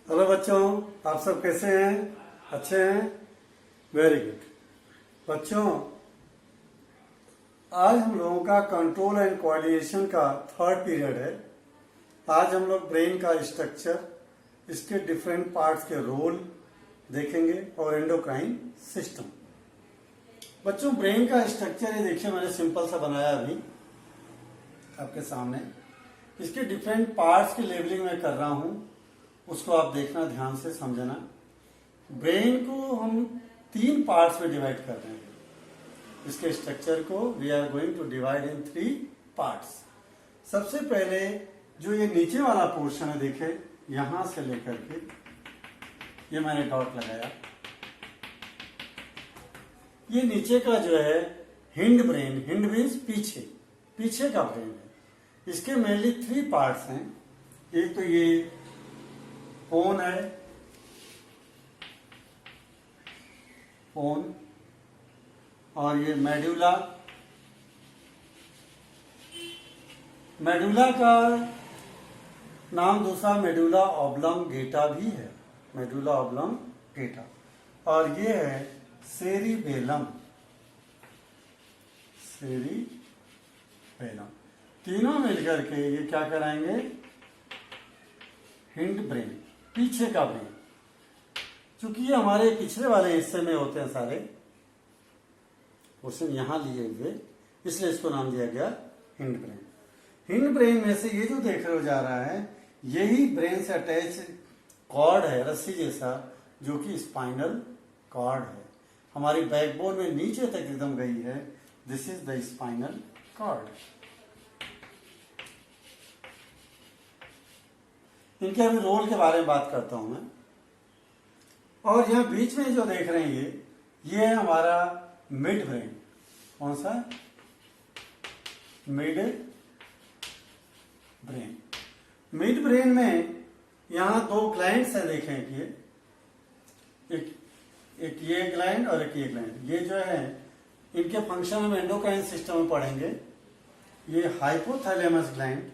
Hello बच्चों, आप सब कैसे हैं? अच्छे हैं? Very good. बच्चों, आज हम लोगों का कंट्रोल एंड कोऑर्डिनेशन का थर्ड पीरियड है। आज हम लोग ब्रेन का स्ट्रक्चर, इसके डिफरेंट पार्ट्स के रोल देखेंगे और एंडोक्राइन सिस्टम। बच्चों, ब्रेन का स्ट्रक्चर ये देखिए, मैंने सिंपल सा बनाया अभी आपके सामने। इसके डिफरेंट पार्ट्स की लेबलिंग मैं कर रहा हूं, उसको आप देखना, ध्यान से समझना। ब्रेन को हम 3 पार्ट्स में डिवाइड कर रहे हैं। इसके स्ट्रक्चर को we are going to divide in 3 parts. सबसे पहले जो ये नीचे वाला पोर्शन है, देखे यहां से लेकर के ये मैंने डॉट लगाया, ये नीचे का जो है हिंड ब्रेन, हिंड मीन्स पीछे का ब्रेन है। इसके मेनली 3 पार्ट्स हैं। एक तो ये पोन है, पोन, और ये मेडुला। मेडुला का नाम दूसरा मेडुला ऑब्लोंगेटा भी है, मेडुला ऑब्लोंगेटा। और ये है सेरिबेलम, सेरिबेलम। तीनों मिलकर के ये क्या कराएंगे? हिंड ब्रेन, पीछे का ब्रेन। चूंकि ये हमारे पिछले वाले हिस्से में होते हैं सारे पोर्शन यहां लिए हुए, इसलिए इसको नाम दिया गया हिंड ब्रेन। हिंड ब्रेन में से ये जो देख रहे हो जा रहा है, यही ब्रेन से अटैच कॉर्ड है, रस्सी जैसा, जो कि स्पाइनल कॉर्ड है। हमारी बैकबोन में नीचे तक एकदम गई है। This is the spinal cord. इनके अभी रोल के बारे में बात करता हूं मैं। और यहां बीच में जो देख रहे हैं ये है हमारा मिड ब्रेन। कौन सा? Mid brain. मिड ब्रेन में यहां 2 ग्लैंड्स हैं, देखें कि एक ये ग्लैंड और एक ये ग्लैंड। ये जो है इनके फंक्शन हम एंडोक्राइन सिस्टम में पढ़ेंगे। ये हाइपोथैलेमस ग्लैंड,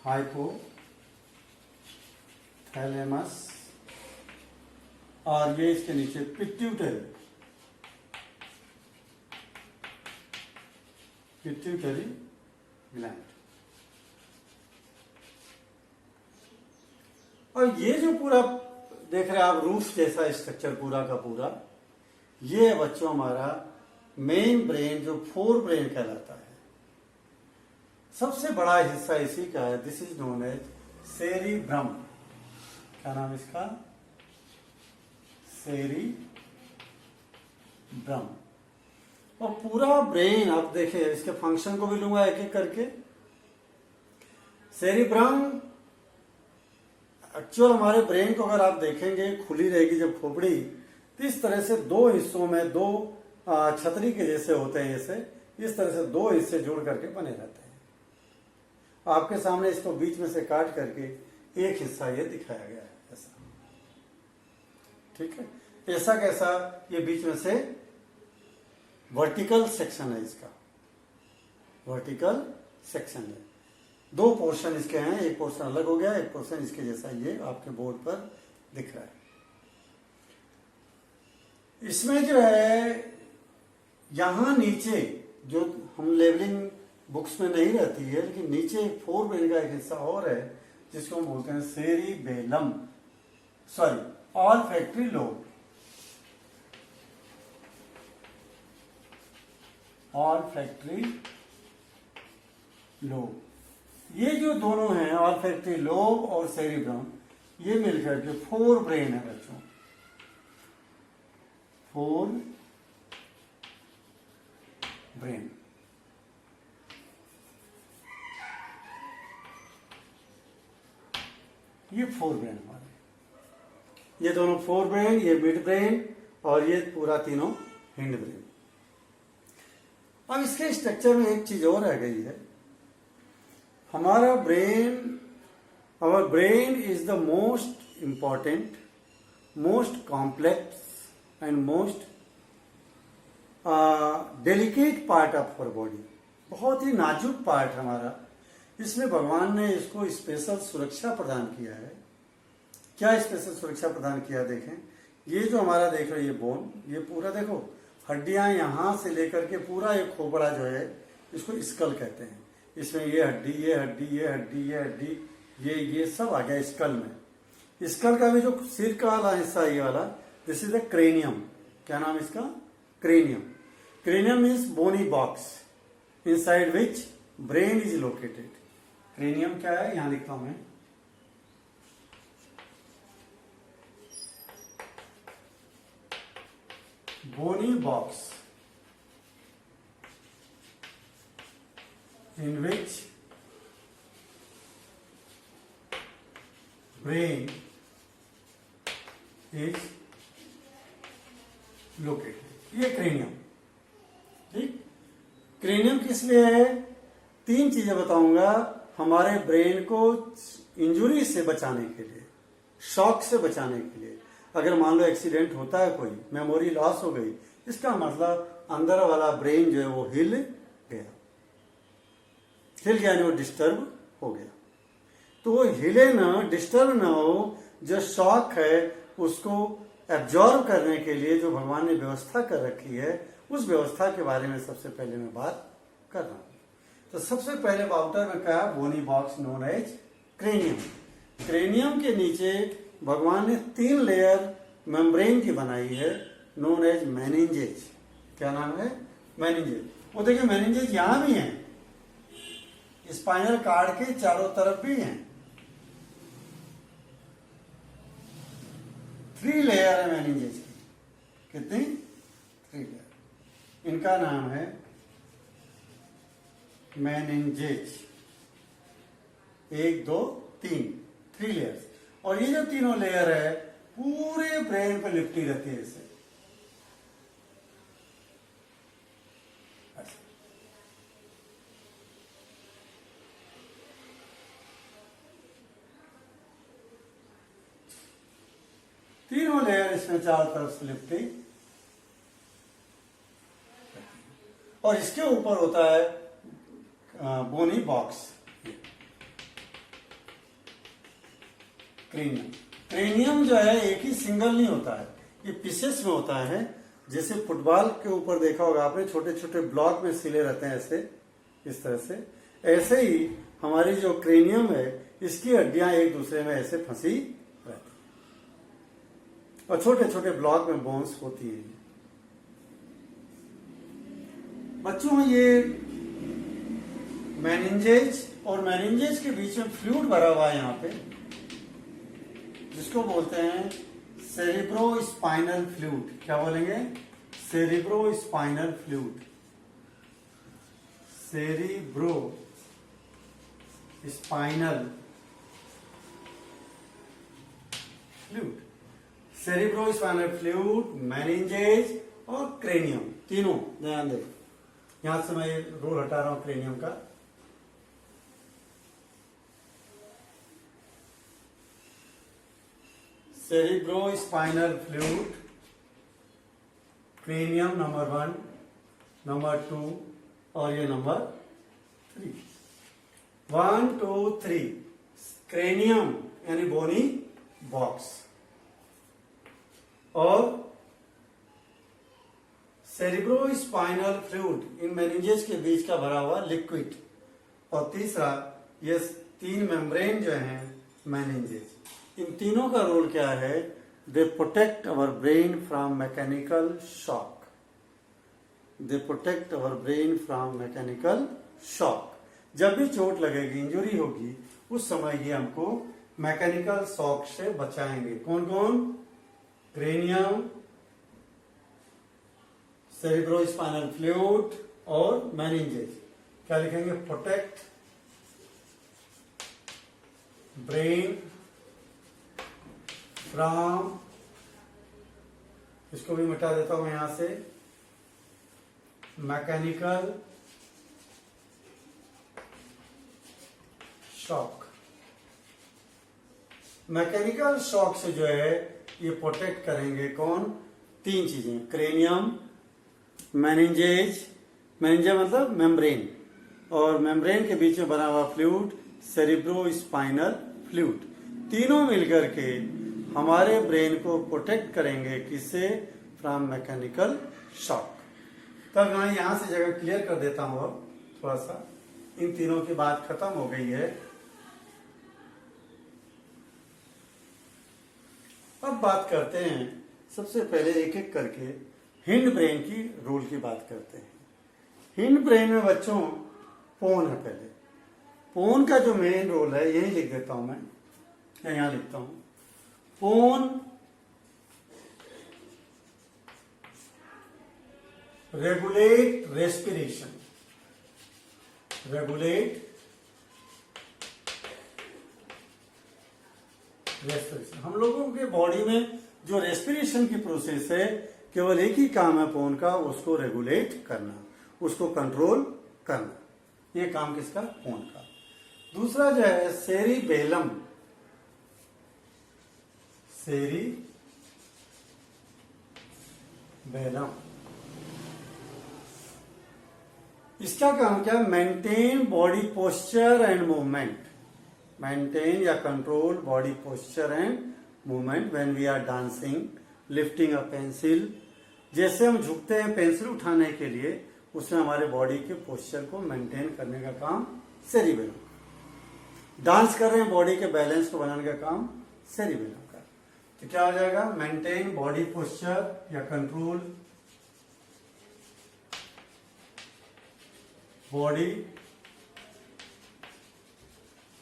हाइपोथैलेमस, और ये इसके नीचे पिट्यूटरी ग्लैंड। और ये जो पूरा देख रहे हैं आप, रूफ जैसा स्ट्रक्चर पूरा का पूरा, ये है बच्चों हमारा मेन ब्रेन, जो 4 ब्रेन कहलाता है। सबसे बड़ा हिस्सा इसी का है। This is known as cerebrum. क्या नाम इसका? सेरिब्रम। और पूरा ब्रेन आप देखें, इसके फंक्शन को भी लूंगा एक एक करके। सेरिब्रम एक्चुअल हमारे ब्रेन को अगर आप देखेंगे, खुली रहेगी जब खोपड़ी, तो इस तरह से 2 हिस्सों में, 2 छतरी के जैसे होते हैं, जैसे इस तरह से 2 हिस्से जोड़ करके बने रहते हैं। आपके सामने इसको बीच में से काट करके एक हिस्सा ये दिखाया गया है, ऐसा। ठीक है? ऐसा कैसा? ये बीच में से वर्टिकल सेक्शन है इसका, वर्टिकल सेक्शन है। 2 पोर्शन इसके हैं, एक पोर्शन अलग हो गया, एक पोर्शन इसके जैसा ये आपके बोर्ड पर दिख रहा है। इसमें जो है यहां नीचे, जो हम लेवलिंग बुक्स में नहीं रहती है, लेकिन नीचे 4 ब्रेन का एक हिस्सा और है, जिसको हम बोलते हैं cerebellum, sorry, olfactory lobe. Olfactory lobe, ये जो दोनों हैं, ऑल्फैक्टरी लोब और सेरिब्रम, ये मिलकर के 4 ब्रेन है बच्चों। 4 ब्रेन। ये 4 ब्रेन हमारे, ये दोनों 4 ब्रेन, ये मिड ब्रेन, और ये पूरा तीनों हिंड ब्रेन। अब इसके स्ट्रक्चर में एक चीज और रह गई है। हमारा brain, our brain is the most important, most complex and most delicate part of our body. बहुत ही नाजुक पार्ट हमारा, इसमें भगवान ने इसको स्पेशल सुरक्षा प्रदान किया है। क्या स्पेशल सुरक्षा प्रदान किया देखें, ये जो हमारा देख रहे हैं ये बोन, ये पूरा देखो हड्डियां यहां से लेकर के पूरा ये खोपड़ा जो है इसको स्कल कहते हैं। इसमें ये हड्डी, ये हड्डी, ये हड्डी, ये हड्डी, ये सब आ गया स्कल में। स्कल का भी जो सिर का वाला हिस्सा ये वाला, दिस इज द क्रेनियम। क्या नाम इसका? Cranium. Cranium is bony box inside which brain is located. Cranium क्या है, यहां लिखता हूं मैं, bony box in which brain is located। ये क्रेनियम। ठीक, क्रेनियम किस लिए है? 3 चीजें बताऊंगा। हमारे ब्रेन को इंजुरी से बचाने के लिए, शॉक से बचाने के लिए। अगर मान लो एक्सीडेंट होता है, कोई मेमोरी लॉस हो गई, इसका मतलब अंदर वाला ब्रेन जो है वो हिल गया यानी वो डिस्टर्ब हो गया। तो वो हिले ना, डिस्टर्ब ना हो, जो शॉक है उसको एब्जॉर्ब करने के लिए जो भगवान ने व्यवस्था कर रखी है, उस व्यवस्था के बारे में सबसे पहले मैं बात कर रहा हूं। तो सबसे पहले बाउटर में कहा bony box known as cranium. Cranium के नीचे भगवान ने 3 लेयर मेम्ब्रेन की बनाई है, नोन एज मेनिंजेज। क्या नाम है? मेनिंजेज। वो देखिए मेनिंजेज यहां भी है, स्पाइनल कार्ड के चारों तरफ भी हैं। 3 लेयर है मेनिंजेज की। कितनी? 3 लेयर। इनका नाम है मेनिंजेज। 1 2 3, 3 लेयर्स। और ये जो तीनों लेयर है पूरे ब्रेन पे लिपटी रहती है इसे। तीनों लेयर इसमें चारों तरफ से लिपटी, और इसके ऊपर होता है बोनी बॉक्स, क्रेनियम। क्रेनियम जो है एक ही सिंगल नहीं होता है, ये पीसेस में होता है। जैसे फुटबॉल के ऊपर देखा होगा आपने, छोटे छोटे ब्लॉक में सिले रहते हैं ऐसे, इस तरह से। ऐसे ही हमारी जो क्रेनियम है, इसकी हड्डियां एक दूसरे में ऐसे फंसी रहती हैं और छोटे छोटे ब्लॉक में बोन्स होती है। बच्चों, ये मेनिंजेज और मेनिंजेज के बीच में फ्लूइड भरा हुआ है यहाँ पे, जिसको बोलते हैं सेरिब्रो स्पाइनल फ्लूइड। क्या बोलेंगे? Cerebro spinal fluid. Cerebro spinal fluid. Cerebro spinal fluid, meninges और क्रेनियम, तीनों ध्यान दें। यहां से मैं रोल हटा रहा हूं क्रेनियम का। Cerebrospinal fluid, cranium number 1, number 2 और ये नंबर 3। 1 2 3 क्रेनियम यानी बोनी बॉक्स, और सेरिब्रोस्पाइनल फ्लूइड इन मेनिंजेस के बीच का भरा हुआ लिक्विड, और तीसरा ये 3 मेम्ब्रेन जो हैं मेनिंजेस। इन तीनों का रोल क्या है? They protect our brain from mechanical shock. They protect our brain from mechanical shock. जब भी चोट लगेगी, इंजुरी होगी, उस समय ये हमको मैकेनिकल शॉक से बचाएंगे। कौन कौन? क्रेनियम, सेरिब्रोस्पाइनल फ्लूइड और मेनिंजेस। क्या लिखेंगे? प्रोटेक्ट ब्रेन फ्रॉम, इसको भी मिटा देता हूं यहां से, मैकेनिकल शॉक। मैकेनिकल शॉक से जो है ये प्रोटेक्ट करेंगे कौन? 3 चीजें, क्रेनियम, मेनिंजेज, मेनिंजेज मतलब मेम्ब्रेन, और मेम्ब्रेन के बीच में बना हुआ फ्लूइड सेरिब्रो स्पाइनल फ्लूइड, तीनों मिलकर के हमारे ब्रेन को प्रोटेक्ट करेंगे किससे? From mechanical shock. तब मैं यहां से जगह क्लियर कर देता हूं। अब थोड़ा सा इन तीनों की बात खत्म हो गई है। अब बात करते हैं सबसे पहले एक एक करके हिंड ब्रेन की रोल की बात करते हैं। हिंड ब्रेन में बच्चों पोन है। पहले पोन का जो मेन रोल है यही लिख देता हूं मैं, यहां लिखता हूं। पोन रेगुलेट रेस्पिरेशन, रेगुलेट रेस्पिरेशन। हम लोगों के बॉडी में जो रेस्पिरेशन की प्रोसेस है केवल एक ही काम है पोन का, उसको रेगुलेट करना, उसको कंट्रोल करना। ये काम किसका? पोन का। दूसरा जो है सेरिबेलम, सेरिबेलम, इसका काम क्या? Maintain body posture and movement, maintain या control body posture and movement when we are dancing, lifting a pencil. जैसे हम झुकते हैं पेंसिल उठाने के लिए, उसमें हमारे बॉडी के पोस्चर को मेंटेन करने का काम सेरिबेलम। डांस कर रहे हैं, बॉडी के बैलेंस को बनाने का काम सेरिबेलम का। तो क्या हो जाएगा? मेंटेन बॉडी पोस्चर या control body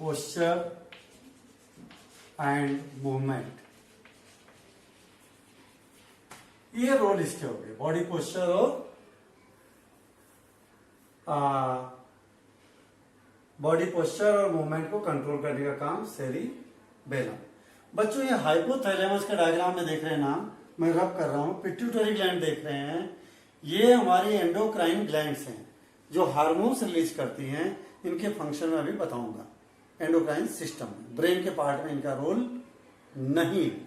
posture and movement. ये रोल इसके हो गए, बॉडी पोस्चर और बॉडी पोस्चर और मूवमेंट को कंट्रोल करने का काम सेरिबेलम। बच्चों ये हाइपोथैलेमस का डायग्राम में देख रहे हैं ना, मैं रब कर रहा हूं। पिट्यूटरी ग्लैंड देख रहे हैं, ये हमारी एंडोक्राइन ग्लैंड्स हैं जो हार्मोन्स रिलीज करती हैं। इनके फंक्शन में अभी बताऊंगा एंडोक्राइन सिस्टम में। ब्रेन के पार्ट में इनका रोल नहीं है।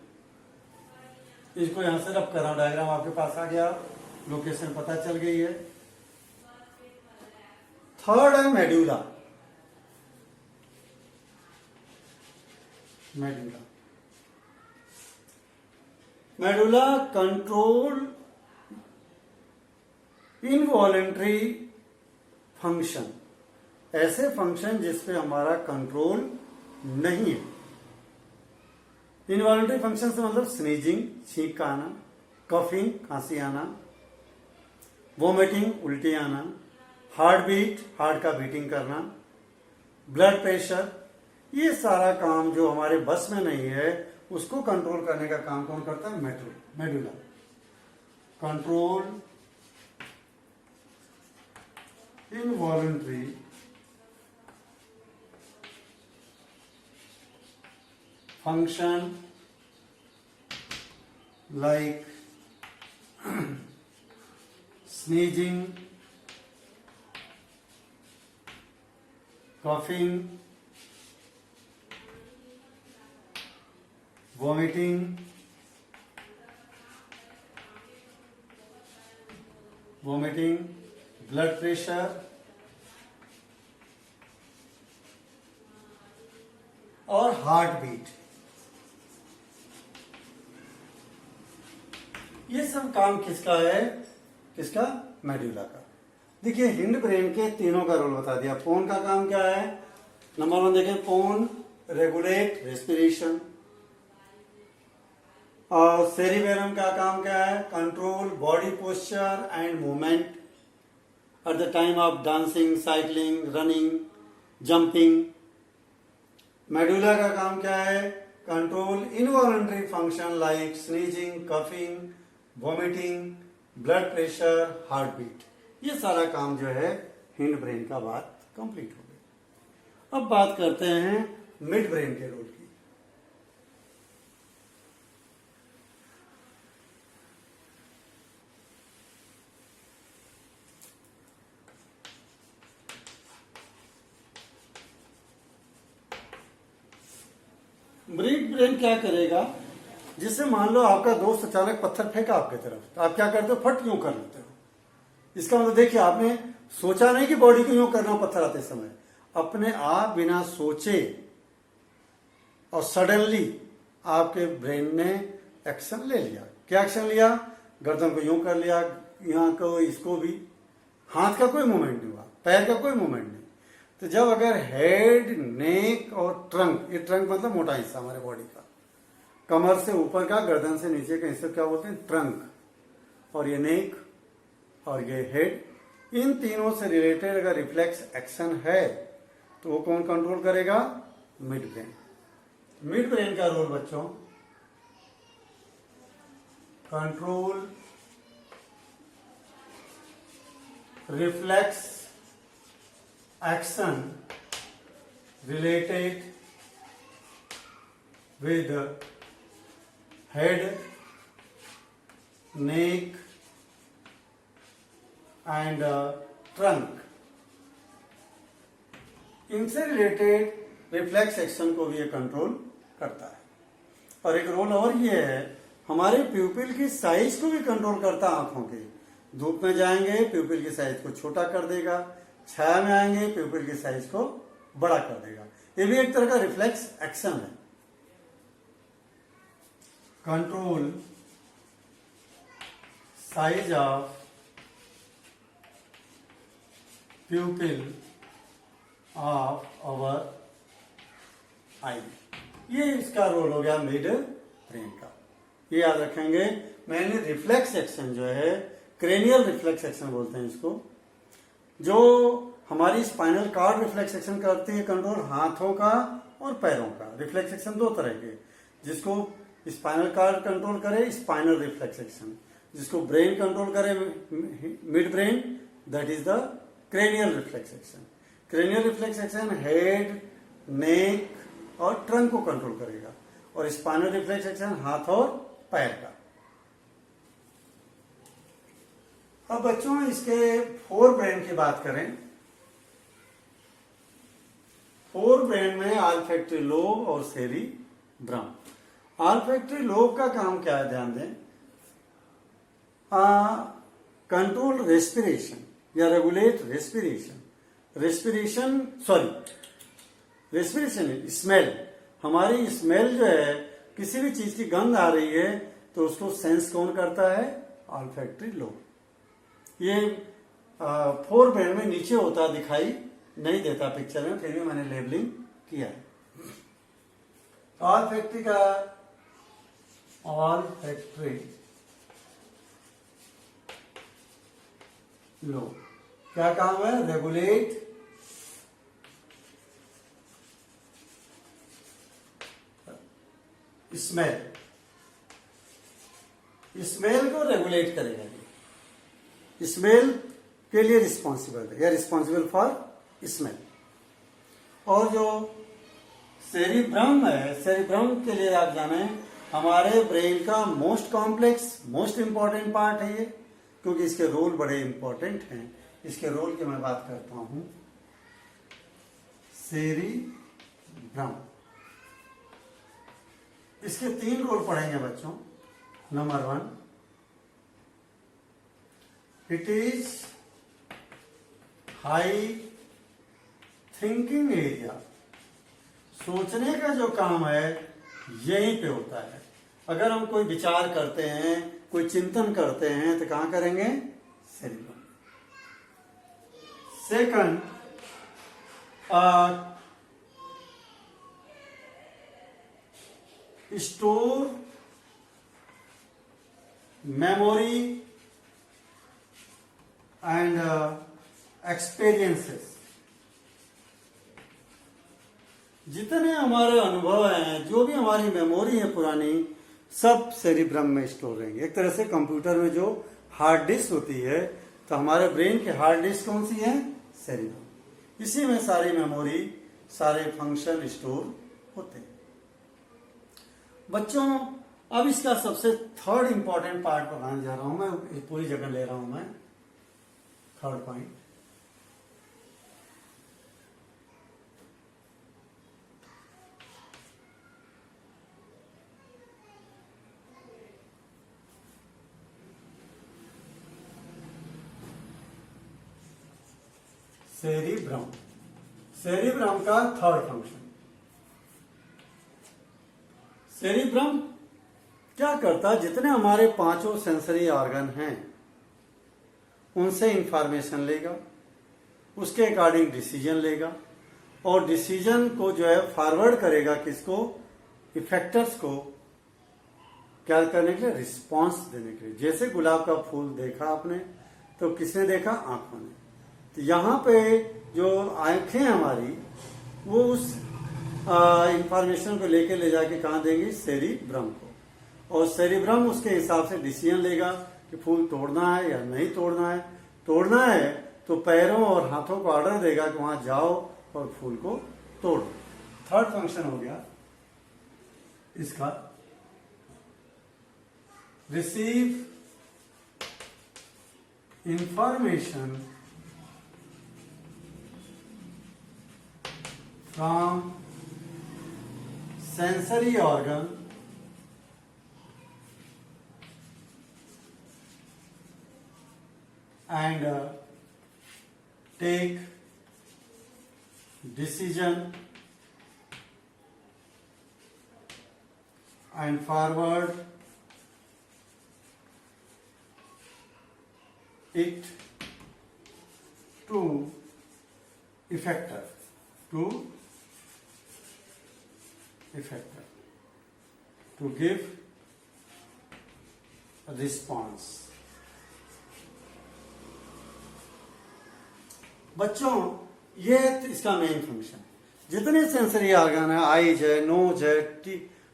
इसको यहां से रब कर रहा हूं, डायग्राम आपके पास आ गया, लोकेशन पता चल गई है। थर्ड है medulla, medulla. Medulla control involuntary function, ऐसे फंक्शन जिसपे हमारा कंट्रोल नहीं है। इनवॉलेंट्री फंक्शन से मतलब स्नीजिंग, छींक का आना, कफिंग, खांसी आना, वोमिटिंग, उल्टी आना, हार्ट बीट, हार्ट का बीटिंग करना, ब्लड प्रेशर। ये सारा काम जो हमारे बस में नहीं है उसको कंट्रोल करने का काम कौन करता है? Medulla. Control involuntary function like sneezing, coughing, vomiting, blood pressure और हार्ट बीट। ये सब काम किसका है? किसका? मेडुला का। देखिए हिंड ब्रेन के तीनों का रोल बता दिया। पोन का काम क्या है? नंबर 1 देखें, पोन रेगुलेट रेस्पिरेशन। और सेरिबेलम का काम क्या है? Control body posture and movement at the time of dancing, cycling, running, jumping. Medulla का काम क्या है? Control involuntary function like sneezing, coughing, vomiting, blood pressure, heart beat. ये सारा काम जो है हिंड ब्रेन का बात कंप्लीट हो गई। अब बात करते हैं मिड ब्रेन के रोल की। मिड ब्रेन क्या करेगा? जिससे मान लो आपका दोस्त अचानक पत्थर फेंका आपकी तरफ, तो आप क्या करते हो? फट यूं कर लेते हो। इसका मतलब देखिए, आपने सोचा नहीं कि बॉडी को यूं करना पत्थर आते समय, अपने आप बिना सोचे और सडनली आपके ब्रेन ने एक्शन ले लिया। क्या एक्शन लिया? गर्दन को यूं कर लिया, यहाँ को, इसको भी, हाथ का कोई मूवमेंट नहीं हुआ, पैर का कोई मूवमेंट नहीं। तो जब अगर हेड, नेक और ट्रंक, ये ट्रंक मतलब मोटा हिस्सा हमारे बॉडी का, कमर से ऊपर का, गर्दन से नीचे का हिस्सा क्या बोलते हैं? ट्रंक। और ये नेक और ये हेड, इन तीनों से रिलेटेड अगर रिफ्लेक्स एक्शन है तो वो कौन कंट्रोल करेगा? Mid brain. मिड ब्रेन का रोल बच्चों, control reflex action related with head, neck and trunk. इनसे रिलेटेड रिफ्लेक्स एक्शन को भी ये कंट्रोल करता है। और एक रोल और ये है, हमारे प्यूपिल की साइज को भी कंट्रोल करता है। आंखों की, धूप में जाएंगे प्यूपिल की साइज को छोटा कर देगा, छाया में आएंगे प्यूपिल की साइज को बड़ा कर देगा। ये भी एक तरह का रिफ्लेक्स एक्शन है। Control size of pupil of our eye, ये इसका रोल हो गया मिड ब्रेन का। ये याद रखेंगे। मैंने रिफ्लेक्स एक्शन जो है, क्रेनियल रिफ्लेक्स एक्शन बोलते हैं इसको, जो हमारी स्पाइनल कार्ड रिफ्लेक्स एक्शन करती है कंट्रोल, हाथों का और पैरों का। रिफ्लेक्स एक्शन दो तरह के, जिसको स्पाइनल कार्ड कंट्रोल करे स्पाइनल रिफ्लेक्स एक्शन, जिसको ब्रेन कंट्रोल करे mid brain, that is the cranial reflex action. Cranial reflex action head, neck और ट्रंक को कंट्रोल करेगा, और स्पाइनल रिफ्लेक्स एक्शन हाथ और पैर का। अब बच्चों इसके फोर ब्रेन की बात करें। फोर ब्रेन में ऑल्फैक्टरी लोब और सेरिब्रम। ऑल्फैक्टरी लोब का काम क्या है, ध्यान दें, कंट्रोल रेस्पिरेशन या रेगुलेट रेस्पिरेशन। रेस्पिरेशन स्मेल, हमारी स्मेल जो है, किसी भी चीज की गंध आ रही है तो उसको सेंस कौन करता है? Olfactory lobe. ये फोर ब्रेन में नीचे होता, दिखाई नहीं देता पिक्चर में, फिर भी मैंने लेबलिंग किया है। ऑल्फैक्टरी लोब क्या काम है? रेगुलेट स्मेल को रेगुलेट करेगा। स्मेल के लिए रिस्पॉन्सिबल है, या रिस्पॉन्सिबल फॉर स्मेल। और जो सेरिब्रम है, सेरिब्रम के लिए आप जाने, हमारे ब्रेन का most complex, most important part है ये, क्योंकि इसके रोल बड़े इंपॉर्टेंट हैं। इसके रोल की मैं बात करता हूं। सेरिब्रम, इसके 3 रोल पढ़ेंगे बच्चों। Number 1, it is high thinking area. सोचने का जो काम है यहीं पे होता है। अगर हम कोई विचार करते हैं, कोई चिंतन करते हैं, तो कहां करेंगे? Cerebrum. Second, store memory and experiences. जितने हमारे अनुभव हैं, जो भी हमारी मेमोरी है पुरानी, सब सेरिब्रम में स्टोर रहेंगे। एक तरह से कंप्यूटर में जो हार्ड डिस्क होती है, तो हमारे ब्रेन की हार्ड डिस्क कौन सी है? सेरिब्रम। इसी में सारी मेमोरी, सारे फंक्शन स्टोर होते हैं। बच्चों, अब इसका सबसे थर्ड इंपॉर्टेंट पार्ट बताने जा रहा हूं मैं, पूरी जगह ले रहा हूं मैं। Third point, cerebrum. सेरिब्रम का थर्ड फंक्शन। सेरिब्रम क्या करता है, जितने हमारे पांचों सेंसरी ऑर्गन हैं उनसे इंफॉर्मेशन लेगा, उसके अकॉर्डिंग डिसीजन लेगा और डिसीजन को जो है फॉरवर्ड करेगा किसको, इफेक्टर्स को, क्या करने के लिए, रिस्पांस देने के लिए। जैसे गुलाब का फूल देखा आपने तो किसने देखा, आंखों ने। तो यहाँ पे जो आंखें हमारी वो उस इंफॉर्मेशन को लेके ले जाके कहाँ देंगी, सेरिब्रम को, और सेरिब्रम उसके हिसाब से डिसीजन लेगा कि फूल तोड़ना है या नहीं तोड़ना है। तोड़ना है तो पैरों और हाथों को ऑर्डर देगा कि वहां जाओ और फूल को तोड़ो। थर्ड फंक्शन हो गया इसका, receive information from sensory organ and take decision and forward it to effector, to give a response। बच्चों ये इसका मेन फंक्शन है। जितने सेंसरी ऑर्गन है, आईज है, नोज है,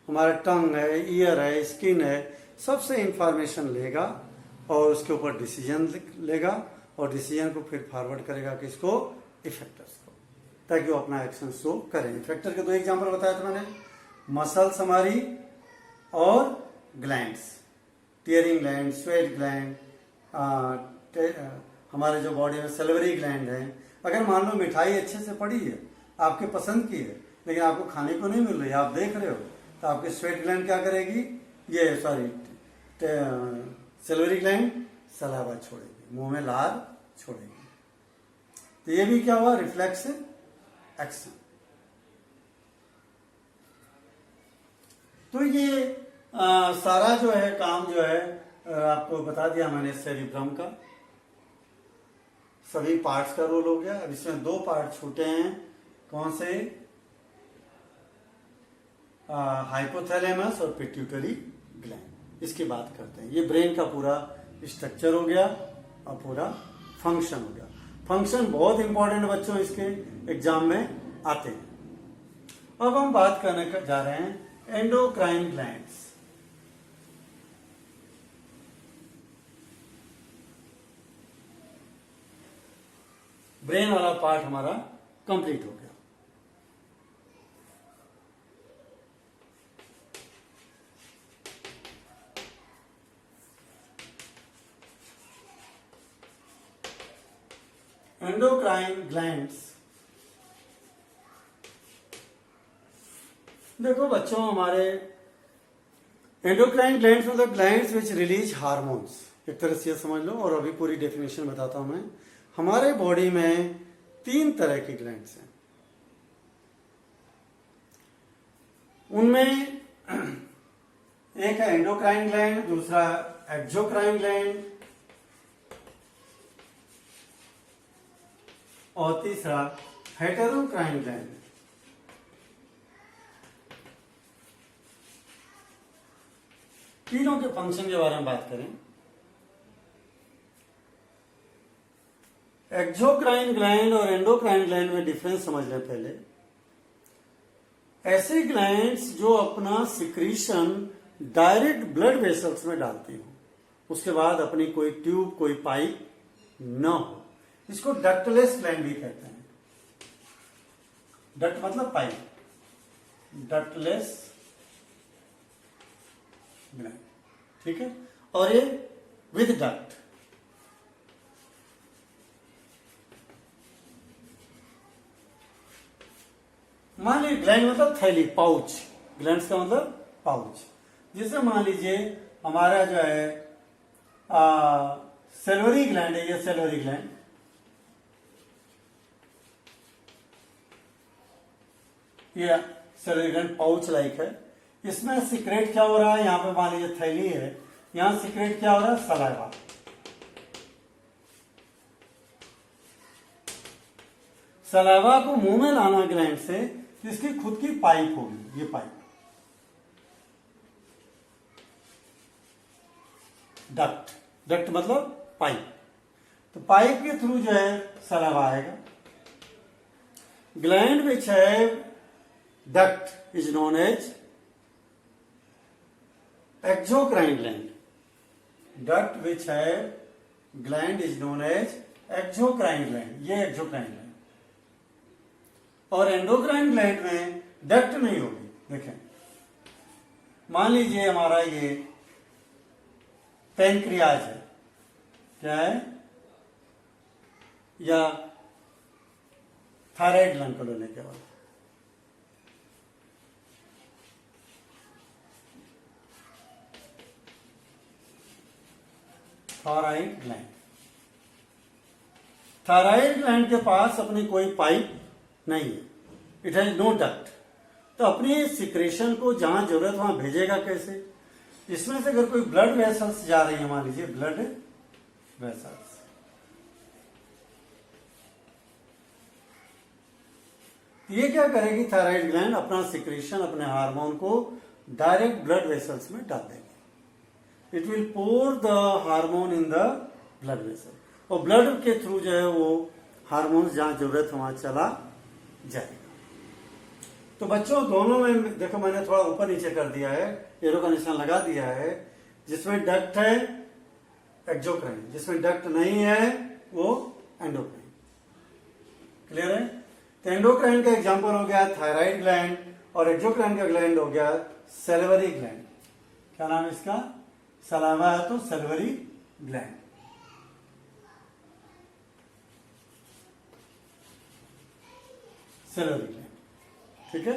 हमारा टंग है, ईयर है, स्किन है, सबसे इंफॉर्मेशन लेगा और उसके ऊपर डिसीजन लेगा और डिसीजन को फिर फॉरवर्ड करेगा किसको, इफेक्टर्स को, ताकि वो अपना एक्शन शो करें। इफेक्टर के दो एग्जांपल बताया था मैंने, मसल्स हमारी और glands, tearing gland, sweat gland, हमारे जो बॉडी में सैलिवरी ग्लैंड है। अगर मान लो मिठाई अच्छे से पड़ी है, आपके पसंद की है, लेकिन आपको खाने को नहीं मिल रही, आप देख रहे हो, तो आपकी स्वेट ग्लैंड क्या करेगी, ये सॉरी सैलिवरी ग्लैंड सलावा छोड़ेगी, मुंह में लार छोड़ेगी। तो ये भी क्या हुआ, रिफ्लेक्स एक्शन। तो ये सारा जो है काम जो है आपको बता दिया मैंने सेरिब्रम का, सभी पार्ट्स का रोल हो गया। अब इसमें दो पार्ट छूटे हैं, कौन से, हाइपोथैलेमस और पिट्यूटरी ग्लैंड। इसकी बात करते हैं। ये ब्रेन का पूरा स्ट्रक्चर हो गया और पूरा फंक्शन हो गया। फंक्शन बहुत इंपॉर्टेंट बच्चों, इसके एग्जाम में आते हैं। अब हम बात करने जा रहे हैं एंडोक्राइन ग्लैंड्स। ब्रेन वाला पार्ट हमारा कंप्लीट हो गया। एंडोक्राइन ग्लैंड्स, देखो बच्चों, हमारे एंडोक्राइन ग्लैंड्स मतलब ग्लैंड्स विच रिलीज हार्मोन्स, एक तरह से समझ लो। और अभी पूरी डेफिनेशन बताता हूं मैं। हमारे बॉडी में 3 तरह की ग्लैंड्स हैं। उनमें एक है एंडोक्राइन ग्लैंड, दूसरा एक्सोक्राइन ग्लैंड और तीसरा हेटेरोक्राइन ग्लैंड। तीनों के फंक्शन के बारे में बात करें। एक्सोक्राइन ग्लैंड और एंडोक्राइन ग्लैंड में डिफरेंस समझ लें पहले। ऐसे ग्लैंड्स जो अपना सिक्रीशन डायरेक्ट ब्लड वेसल्स में डालती हो, उसके बाद अपनी कोई ट्यूब, कोई पाइप न हो, इसको डक्टलेस ग्लैंड भी कहते हैं। डक्ट मतलब पाइप, डक्टलेस ग्लैंड, ठीक है। और ये विद डक्ट। मान लीजिए ग्लैंड मतलब थैली, पाउच, ग्लैंड्स का मतलब पाउच। जैसे मान लीजिए हमारा जो है सैलिवरी ग्लैंड है, ये सैलिवरी ग्लैंड, ये सैलरी ग्लैंड पाउच लाइक है। इसमें सीक्रेट क्या हो रहा है, यहाँ पे मान लीजिए थैली है, यहाँ सीक्रेट क्या हो रहा है, सलाइवा। सलाइवा को मुंह में लाना ग्लैंड से, इसकी खुद की पाइप होगी, ये पाइप डक्ट, डक्ट मतलब पाइप। तो पाइप के थ्रू जो है सलाइवा आएगा। ग्लैंड विच है duct is known as exocrine gland. Duct which है gland is known as exocrine gland, ये एक्सोक्राइन ग्लैंड। और एंडोक्राइन ग्लैंड में डक्ट नहीं होगी। देखें, मान लीजिए हमारा ये पैनक्रियाज है, क्या है, या थायराइड ग्लैंड को लेने के बाद थायराइड ग्लैंड। थायराइड ग्लैंड के पास अपनी कोई पाइप नहीं है, इट हैज नो डक्ट। तो अपनी सिक्रेशन को जहां जरूरत वहां भेजेगा कैसे? इसमें से अगर कोई ब्लड वेसल्स जा रही है, मान लीजिए ब्लड वेसल्स, ये क्या करेगी, थायराइड ग्लैंड अपना सिक्रेशन, अपने हार्मोन को डायरेक्ट ब्लड वेसल्स में डाल देगी। It will pour the hormone in the blood vessel, और ब्लड के थ्रू जो है वो हार्मोन जहां जरूरत है वहां चला जाएगा। तो बच्चों दोनों में देखो, मैंने थोड़ा ऊपर नीचे कर दिया है, एरो का निशान लगा दिया है। जिसमें डक्ट है एक्सोक्राइन, जिसमें डक्ट नहीं है वो एंडोक्राइन। क्लियर है? तो एंडोक्राइन का एग्जांपल हो गया थायराइड ग्लैंड, और एक्सोक्राइन का ग्लैंड हो गया सैलिवरी ग्लैंड। क्या नाम है इसका? सलाइवा है तो सैलिवरी ग्लैंड। सैलिवरी ग्लैंड, ठीक है।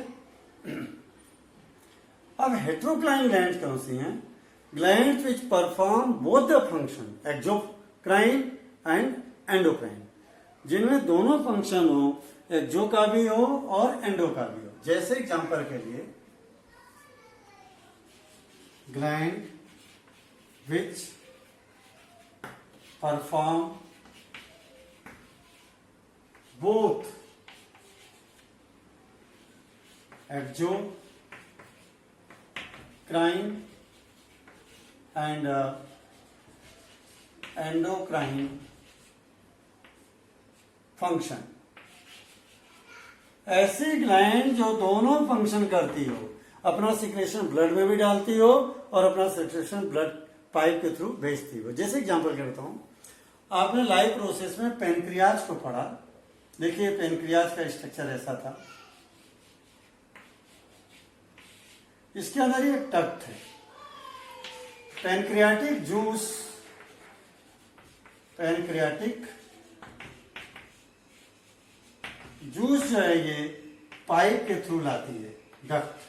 अब हेट्रोक्राइन ग्लैंड कौन सी हैं? Gland which perform both the function exocrine and endocrine, जिनमें दोनों फंक्शन हो, एक्सो का भी हो और एंडो का भी हो। जैसे एग्जांपल के लिए gland which perform both exocrine and endocrine function. ऐसी ग्लैंड जो दोनों फंक्शन करती हो, अपना सिक्रेशन ब्लड में भी डालती हो और अपना सिक्रेशन ब्लड पाइप के थ्रू भेजती हो। जैसे एग्जांपल करता हूं, आपने लाइव प्रोसेस में पेनक्रियाज को पढ़ा। देखिए पेनक्रियाज का स्ट्रक्चर ऐसा था, इसके अंदर ये डक्ट है। पैनक्रियाटिक जूस, पैनक्रियाटिक जूस जो है ये पाइप के थ्रू लाती है, डक्ट।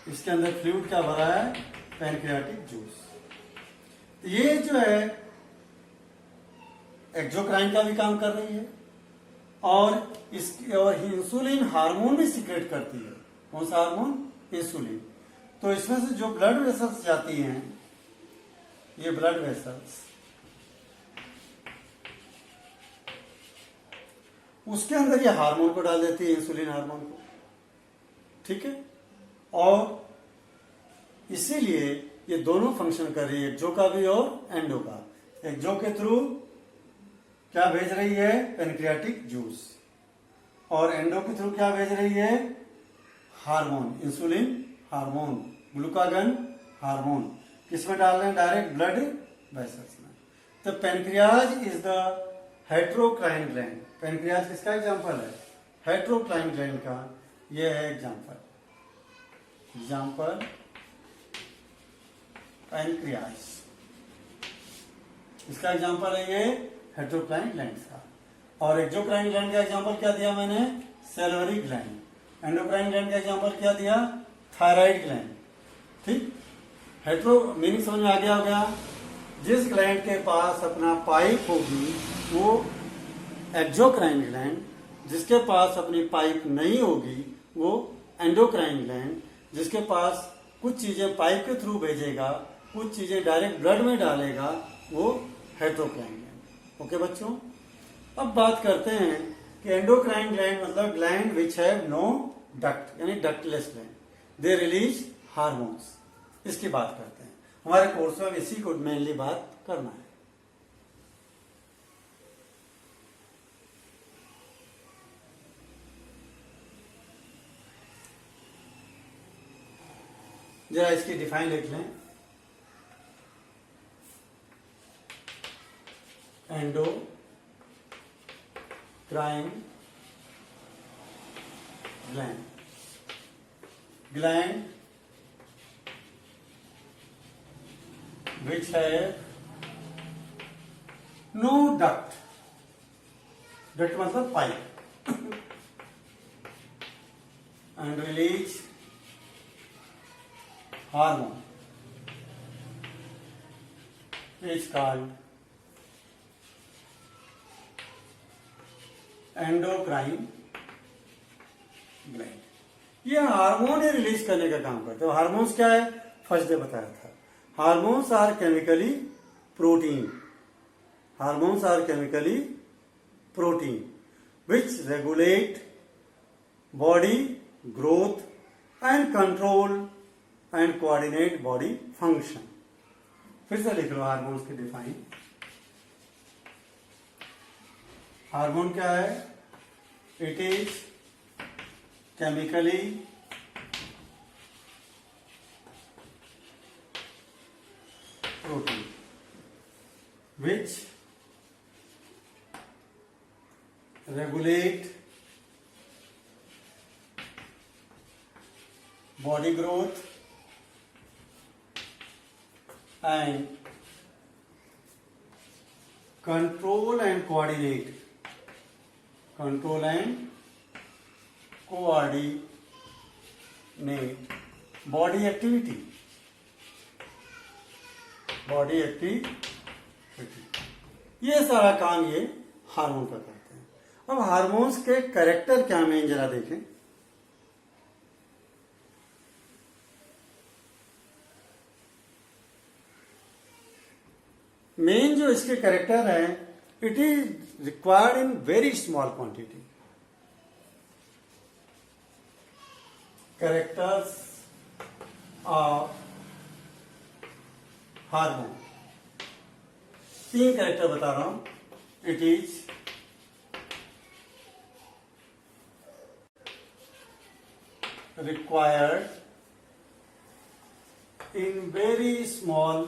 इसके अंदर फ्लूइड क्या भरा है? Pancreatic juice. ये जो है एक्सोक्राइन का भी काम कर रही है, और इंसुलिन हार्मोन भी सीक्रेट करती है। कौन सा हार्मोन? इंसुलिन। तो इसमें से जो ब्लड वेसल्स जाती हैं, ये ब्लड वेसल्स, उसके अंदर ये हार्मोन को डाल देती है, इंसुलिन हार्मोन को, ठीक है। और इसीलिए ये दोनों फंक्शन कर रही है, एक्सो का भी और एंडो का। एक्सो के थ्रू क्या भेज रही है? पैनक्रियाटिक जूस, और एंडो के थ्रू क्या भेज रही है? Hormone, insulin hormone, glucagon hormone. किसमें डाल रहे हैं? डायरेक्ट ब्लड वेसल्स में। तो pancreas is the heterocrine gland. Pancreas किसका एग्जांपल है? हेट्रोक्राइन ग्लैंड का। ये है एग्जांपल पैनक्रियाज, इसका एग्जांपल है ये हेट्रोक्राइन ग्लैंड का। और एक्सोक्राइन ग्लैंड का एग्जांपल क्या दिया मैंने? Salivary gland. एंडोक्राइन ग्लैंड का एग्जांपल क्या दिया? Thyroid gland. ठीक, हेट्रो मीनिंग समझ में आ गया होगा। जिस ग्लैंड के पास अपना पाइप होगी वो एक्सोक्राइन ग्लैंड, जिसके पास अपनी पाइप नहीं होगी वो एंडोक्राइन ग्लैंड, जिसके पास कुछ चीजें पाइप के थ्रू भेजेगा, कुछ चीजें डायरेक्ट ब्लड में डालेगा, वो हेटेरोक्राइन ग्लैंड। ओके बच्चों, अब बात करते हैं कि एंडोक्राइन ग्लैंड मतलब gland which have no duct, यानी ductless gland, they release hormones. इसकी बात करते हैं, हमारे कोर्स में इसी को मेनली बात करना है। जरा इसकी डिफाइन लिख लें। Endocrine gland, gland which have no duct, duct मतलब pipe, and release hormone is called endocrine gland. ये हार्मोन ही रिलीज करने का काम करते हैं। हार्मोन्स क्या है, फर्स्ट डे बताया था। Hormones are chemically protein, hormones are chemically protein which regulate body growth and control and coordinate body function. फिर से लिख लो हार्मोन्स की डिफाइन। हार्मोन क्या है, it is chemically protein which regulate body growth and control and coordinate body activity, body activity. ये सारा काम ये हार्मोन का करते हैं। अब हार्मोन्स के कैरेक्टर क्या में जरा देखें। मेन जो इसके कैरेक्टर है, it is required in very small quantity. Characters of hormone, तीन कैरेक्टर बता रहा हूं। It is required in very small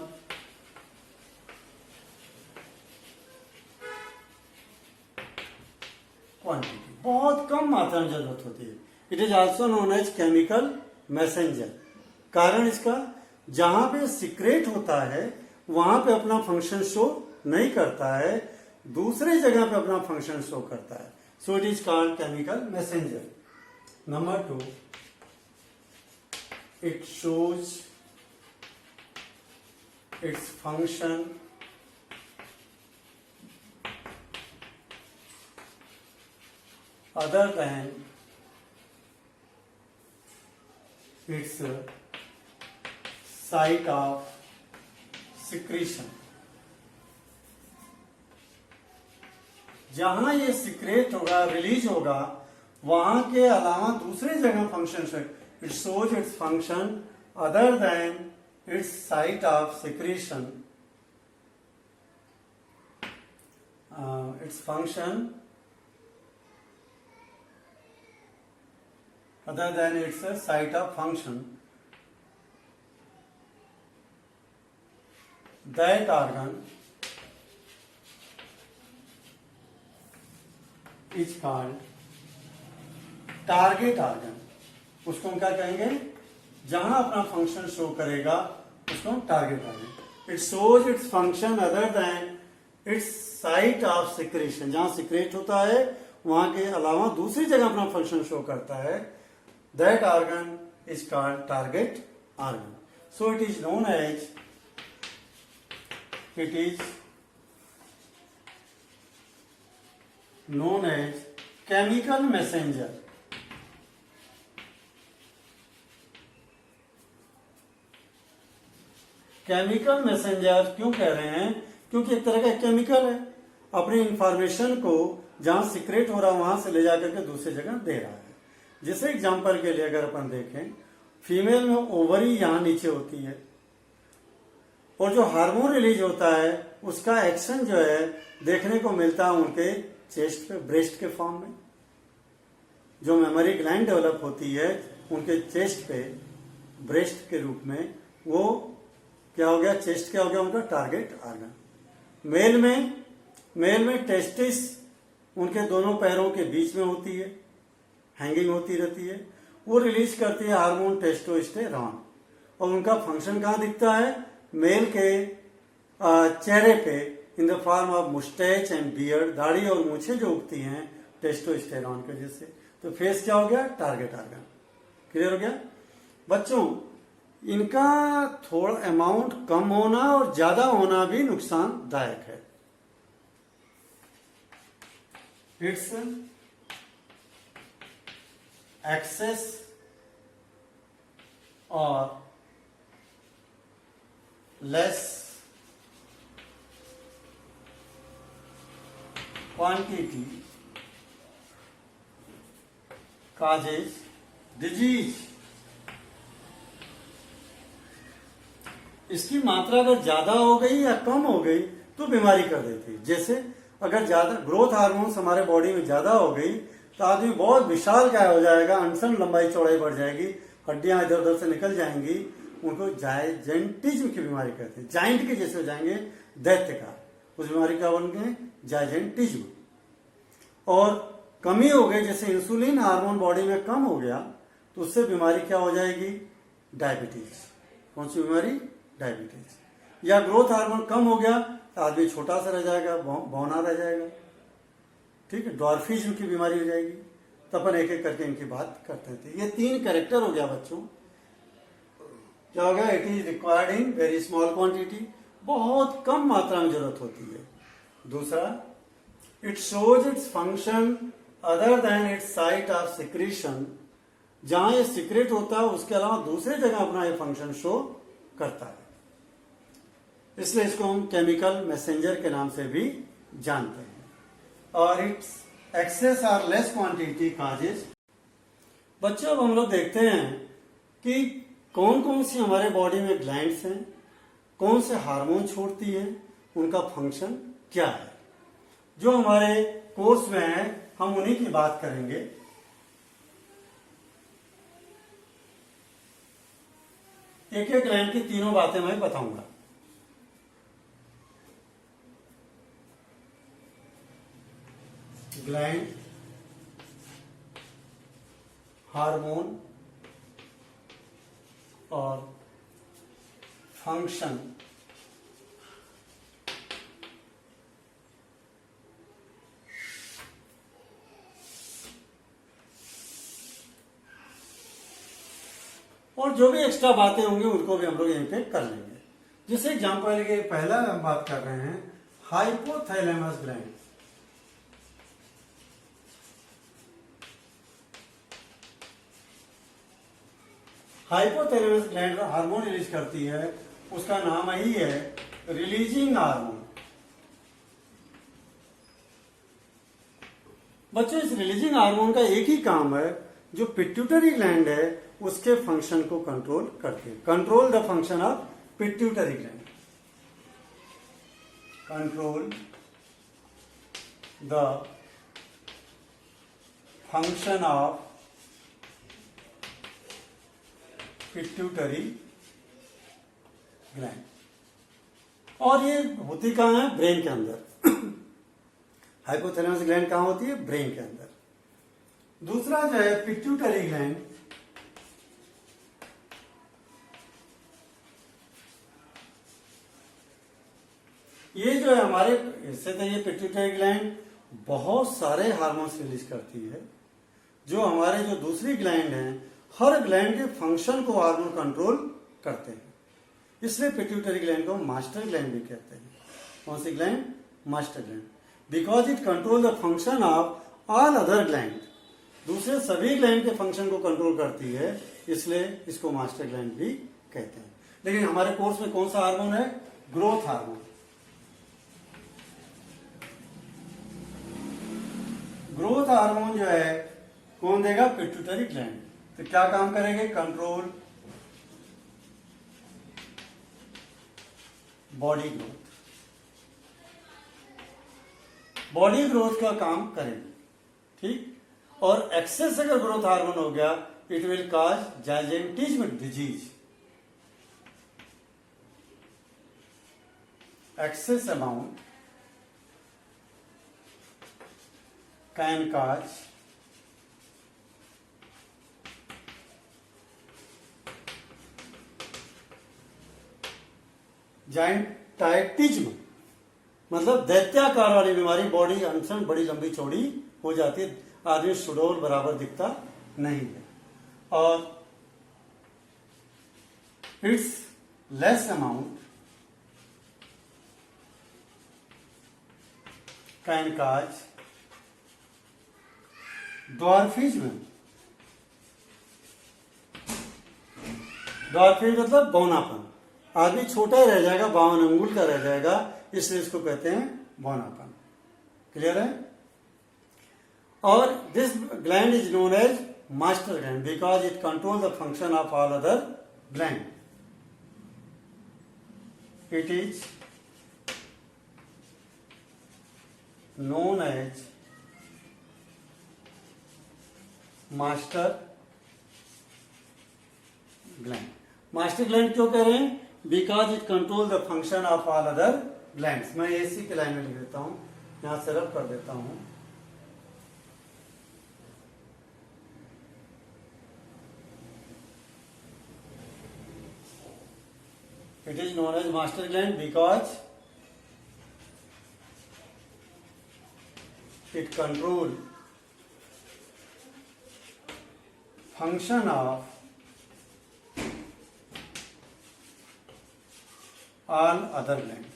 quantity, बहुत कम मात्रा में जरूरत होती है। It is also known as chemical messenger. कारण इसका, जहां पे सीक्रेट होता है वहां पे अपना फंक्शन शो नहीं करता है, दूसरे जगह पे अपना फंक्शन शो करता है। So it is called chemical messenger. Number 2, it shows its function other than its site of secretion। जहां ये सिक्रेट होगा, रिलीज होगा, वहां के अलावा दूसरे जगह function, it shows its function other than it's site of secretion, its function other than its site of function, that organ is called target organ। उसको हम क्या कहेंगे, जहां अपना फंक्शन शो करेगा उसको हम target organ. It shows its function other than it's site of secretion, जहां सिक्रेट होता है वहां के अलावा दूसरी जगह अपना फंक्शन शो करता है। That organ is called target organ. So it is known as, chemical messenger. Chemical messenger क्यों कह रहे हैं? क्योंकि एक तरह का केमिकल है, अपनी इंफॉर्मेशन को जहां सीक्रेट हो रहा वहां से ले जाकर के दूसरी जगह दे रहा है। जैसे एग्जांपल के लिए अगर अपन देखें, फीमेल में ओवरी यहां नीचे होती है और जो हार्मोन रिलीज होता है उसका एक्शन जो है देखने को मिलता है उनके चेस्ट पे, ब्रेस्ट के फॉर्म में। जो मेमोरी ग्लैंड डेवलप होती है उनके चेस्ट पे, ब्रेस्ट के रूप में, वो क्या हो गया, चेस्ट क्या हो गया उनका टारगेट ऑर्गन। मेल में टेस्टिस उनके दोनों पैरों के बीच में होती है, हैंगिंग होती रहती है, वो रिलीज करती है हार्मोन टेस्टोस्टेरॉन। और उनका फंक्शन कहाँ दिखता है? मेल के चेहरे पे in the form of moustache and beard, दाढ़ी और मूछें जो उगती हैं टेस्टोस्टेरॉन के जैसे। तो फेस क्या हो गया? Target organ. क्लियर हो गया बच्चों? इनका थोड़ा अमाउंट कम होना और ज्यादा होना भी नुकसानदायक है। इट्स एक्सेस और लेस क्वांटिटी causes disease। इसकी मात्रा अगर ज्यादा हो गई या कम हो गई तो बीमारी कर देती है। जैसे अगर ज्यादा ग्रोथ हार्मोन्स हमारे बॉडी में ज्यादा हो गई तो आदमी बहुत विशाल काय हो जाएगा, अनसन लंबाई चौड़ाई बढ़ जाएगी, हड्डियां इधर उधर से निकल जाएंगी, उनको जायजेंटिज्म की बीमारी कहते हैं। जाइंट के जैसे हो जाएंगे, दैत्य का, उस बीमारी का बन गए जायजेंटिज्म। और कमी हो गई, जैसे इंसुलिन हार्मोन बॉडी में कम हो गया तो उससे बीमारी क्या हो जाएगी? डायबिटीज। कौन सी बीमारी? डायबिटीज। या ग्रोथ हार्मोन कम हो गया तो आदमी छोटा सा रह जाएगा, बौना रह जाएगा, ठीक है, डॉर्फिज्म की बीमारी हो जाएगी। तो अपन एक एक करके इनकी बात करते थे। ये 3 कैरेक्टर हो गया बच्चों। क्या हो गया? It is required in very small quantity, बहुत कम मात्रा में जरूरत होती है। दूसरा, it shows its function other than it's site of secretion, जहां ये सीक्रेट होता है उसके अलावा दूसरे जगह अपना ये फंक्शन शो करता है, इसलिए इसको हम केमिकल मैसेंजर के नाम से भी जानते हैं। और इट्स एक्सेस और लेस क्वांटिटी काजेज। बच्चों अब हम लोग देखते हैं कि कौन कौन सी हमारे बॉडी में ग्लैंड्स हैं, कौन से हार्मोन छोड़ती है, उनका फंक्शन क्या है। जो हमारे कोर्स में है हम उन्हीं की बात करेंगे। एक एक ग्लैंड की तीनों बातें मैं बताऊंगा। ग्लैंड, हार्मोन और फंक्शन। और जो भी एक्स्ट्रा बातें होंगी उनको भी हम लोग यहीं पे कर लेंगे। जैसे एग्जांपल के पहला हम बात कर रहे हैं hypothalamus gland. Hypothalamus gland hormone release करती है, उसका नाम ही है रिलीजिंग हार्मोन। बच्चों इस रिलीजिंग हार्मोन का एक ही काम है, जो पिट्यूटरी ग्लैंड है उसके फंक्शन को कंट्रोल करती है। Control the function of pituitary gland, control the function of pituitary gland. और ये होती कहां है? ब्रेन के अंदर। हाइपोथैलेमस ग्लैंड कहां होती है? ब्रेन के अंदर। दूसरा जो है पिट्यूटरी ग्लैंड, ये जो है हमारे, इससे तो ये पिट्यूटरी ग्लैंड बहुत सारे हार्मोन्स रिलीज करती है, जो हमारे जो दूसरी ग्लैंड हैं हर ग्लैंड के फंक्शन को हार्मोन कंट्रोल करते हैं। इसलिए पिट्यूटरी ग्लैंड को मास्टर ग्लैंड भी कहते हैं। कौन सी gland? Master gland. Because it control the function of all other gland, दूसरे सभी ग्लैंड के फंक्शन को कंट्रोल करती है, इसलिए इसको मास्टर ग्लैंड भी कहते हैं। लेकिन हमारे कोर्स में कौन सा हार्मोन है? Growth hormone. ग्रोथ हार्मोन जो है कौन देगा? Pituitary gland. तो क्या काम करेंगे? Control body growth, body growth का काम करेंगे, ठीक। और एक्सेस अगर ग्रोथ हार्मोन हो गया, it will cause gigantism disease. Excess amount can cause gigantism, मतलब दैत्याकार वाली बीमारी, बॉडी अनसन बड़ी लंबी चौड़ी हो जाती है, आदमी सुडौल बराबर दिखता नहीं है। और it's less amount can cause dwarfism. Dwarfism मतलब बौनापन, आदमी छोटा ही रह जाएगा, 52 अंगुल का रह जाएगा, इसलिए इसको कहते हैं बौनापन। क्लियर है? और this gland is known as master gland because it control the function of all other gland. It is known as master gland. Master gland क्यों कह रहे हैं? Because it control the function of all other glands. मैं एसी के line में लिख देता हूं, यहां से रब कर देता हूं। It is known as master gland because it controls function of all other glands.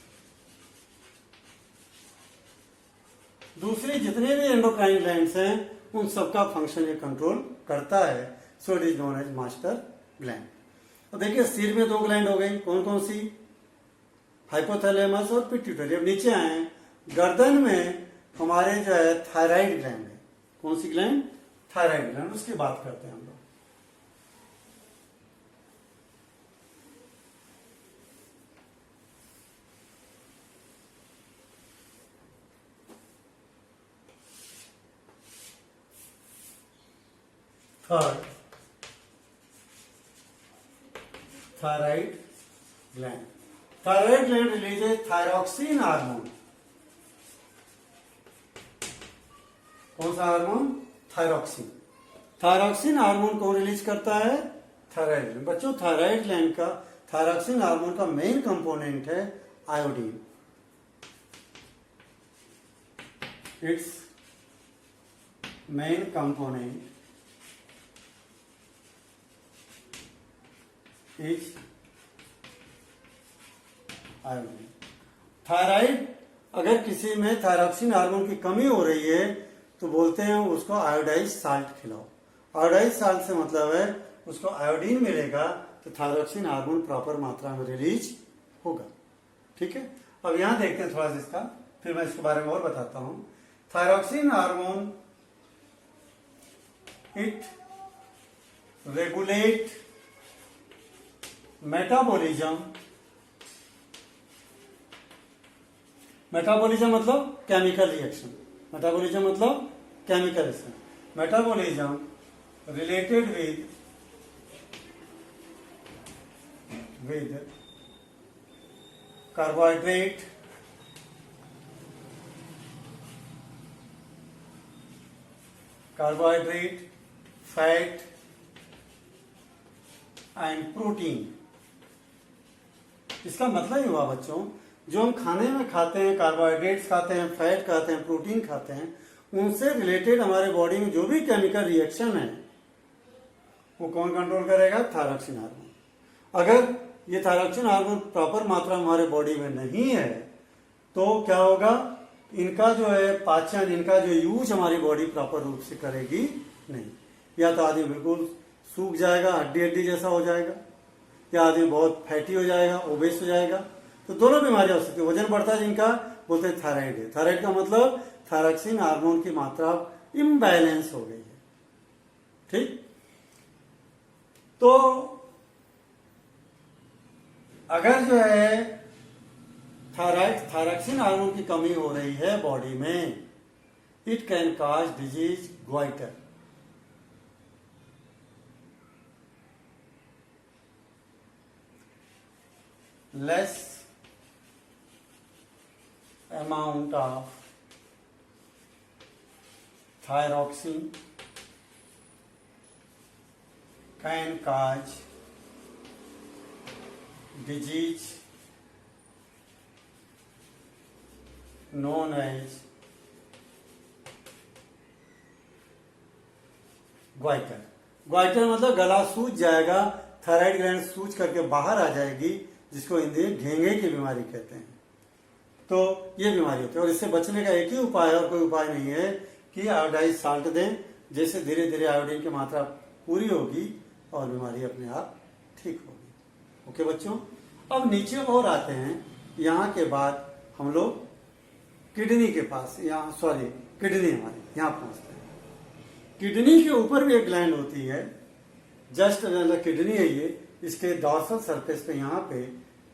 दूसरी जितने भी एंडोक्राइन ग्लैंड्स हैं उन सबका फंक्शन ये कंट्रोल करता है, so it is known as master gland. तो देखिए सिर में 2 ग्लैंड हो गई, कौन कौन सी? हाइपोथैलेमस और पिट्यूटरी। अब नीचे आए, गर्दन में हमारे जो है थायराइड ग्लैंड है। कौन सी ग्लैंड? Thyroid gland. उसकी बात करते हैं हम लोग। Third, thyroid gland. Thyroid gland releases thyroxine hormone. कौन सा हार्मोन? थायरॉक्सिन। थायरॉक्सिन हार्मोन कौन रिलीज करता है? Thyroid gland. बच्चों थायराइड ग्लैंड का थायरॉक्सिन हार्मोन का मेन कंपोनेंट है iodine. It's main component is iodine. Thyroid, अगर किसी में थायरॉक्सिन हार्मोन की कमी हो रही है तो बोलते हैं उसको आयोडाइज साल्ट खिलाओ। आयोडाइज साल्ट से मतलब है उसको आयोडीन मिलेगा तो थायरॉक्सिन हार्मोन प्रॉपर मात्रा में रिलीज होगा। ठीक है, अब यहां देखते हैं थोड़ा सा इसका, फिर मैं इसके बारे में और बताता हूं। Thyroxine hormone it regulate metabolism. Metabolism मतलब केमिकल रिएक्शन। मेटाबॉलिज्म मतलब chemical reaction. Metabolism related with carbohydrate, fat and protein. इसका मतलब ही हुआ बच्चों, जो हम खाने में खाते हैं, कार्बोहाइड्रेट्स खाते हैं, फैट खाते हैं, प्रोटीन खाते हैं, उनसे रिलेटेड हमारे बॉडी में जो भी केमिकल रिएक्शन है वो कौन कंट्रोल करेगा? Thyroxine hormone. अगर ये थायरॉक्सिन हार्मोन प्रॉपर मात्रा में हमारे बॉडी में नहीं है तो क्या होगा? इनका जो है पाचन, इनका जो यूज हमारी बॉडी प्रॉपर रूप से करेगी नहीं। या तो आदमी बिल्कुल सूख जाएगा, हड्डी हड्डी जैसा हो जाएगा, या आदमी बहुत फैटी हो जाएगा, ओबेस हो जाएगा। तो दोनों बीमारियां हो सकती है। वजन बढ़ता है जिनका, बोलते हैं थायराइड है। थायराइड का मतलब थायरॉक्सिन हार्मोन की मात्रा इम्बैलेंस हो गई है। ठीक, तो अगर जो है थायरॉक्सिन हार्मोन की कमी हो रही है बॉडी में, it can cause disease goitre. Less amount of thyroxine can cause disease known as goitre. Goitre मतलब गला सूज जाएगा, थायराइड ग्लैंड सूज करके बाहर आ जाएगी, जिसको हिंदी में घेंगे की बीमारी कहते हैं। तो ये बीमारी होती है, और इससे बचने का एक ही उपाय है और कोई उपाय नहीं है कि आयोडाइज साल्ट दें। जैसे धीरे धीरे आयोडीन की मात्रा पूरी होगी और बीमारी अपने आप ठीक होगी। ओके बच्चों, अब नीचे और आते हैं। यहाँ के बाद हम लोग किडनी के पास, यहाँ सॉरी किडनी हमारी यहाँ पहुंचते हैं। किडनी के ऊपर भी एक ग्लैंड होती है, जस्ट किडनी है ये, इसके डॉर्सल सरफेस पे यहाँ पे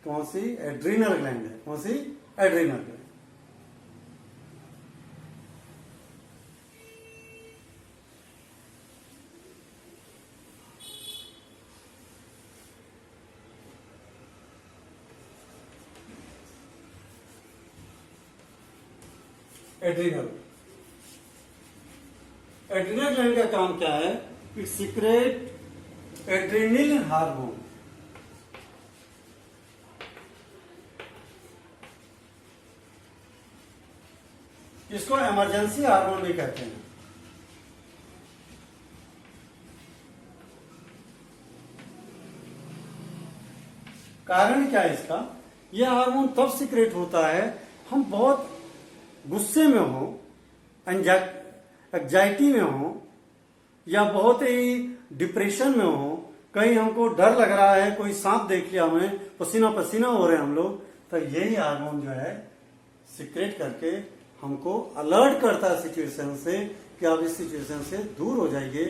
कौन सी एड्रीनल ग्लैंड है, कौन सी एड्रीनल ग्लैंड। एड्रीनल ग्लैंड का काम क्या है? कि सीक्रेट एड्रेनल हार्मोन। इसको इमरजेंसी हार्मोन भी कहते हैं। कारण क्या है इसका? यह हार्मोन तब सीक्रेट होता है हम बहुत गुस्से में हो, एंजाइटी में हो, या बहुत ही डिप्रेशन में हो, कहीं हमको डर लग रहा है, कोई सांप देख लिया, हमें पसीना पसीना हो रहे हैं हम लोग, तो यही हार्मोन जो है सीक्रेट करके हमको अलर्ट करता है सिचुएशन से कि आप इस सिचुएशन से दूर हो जाइए,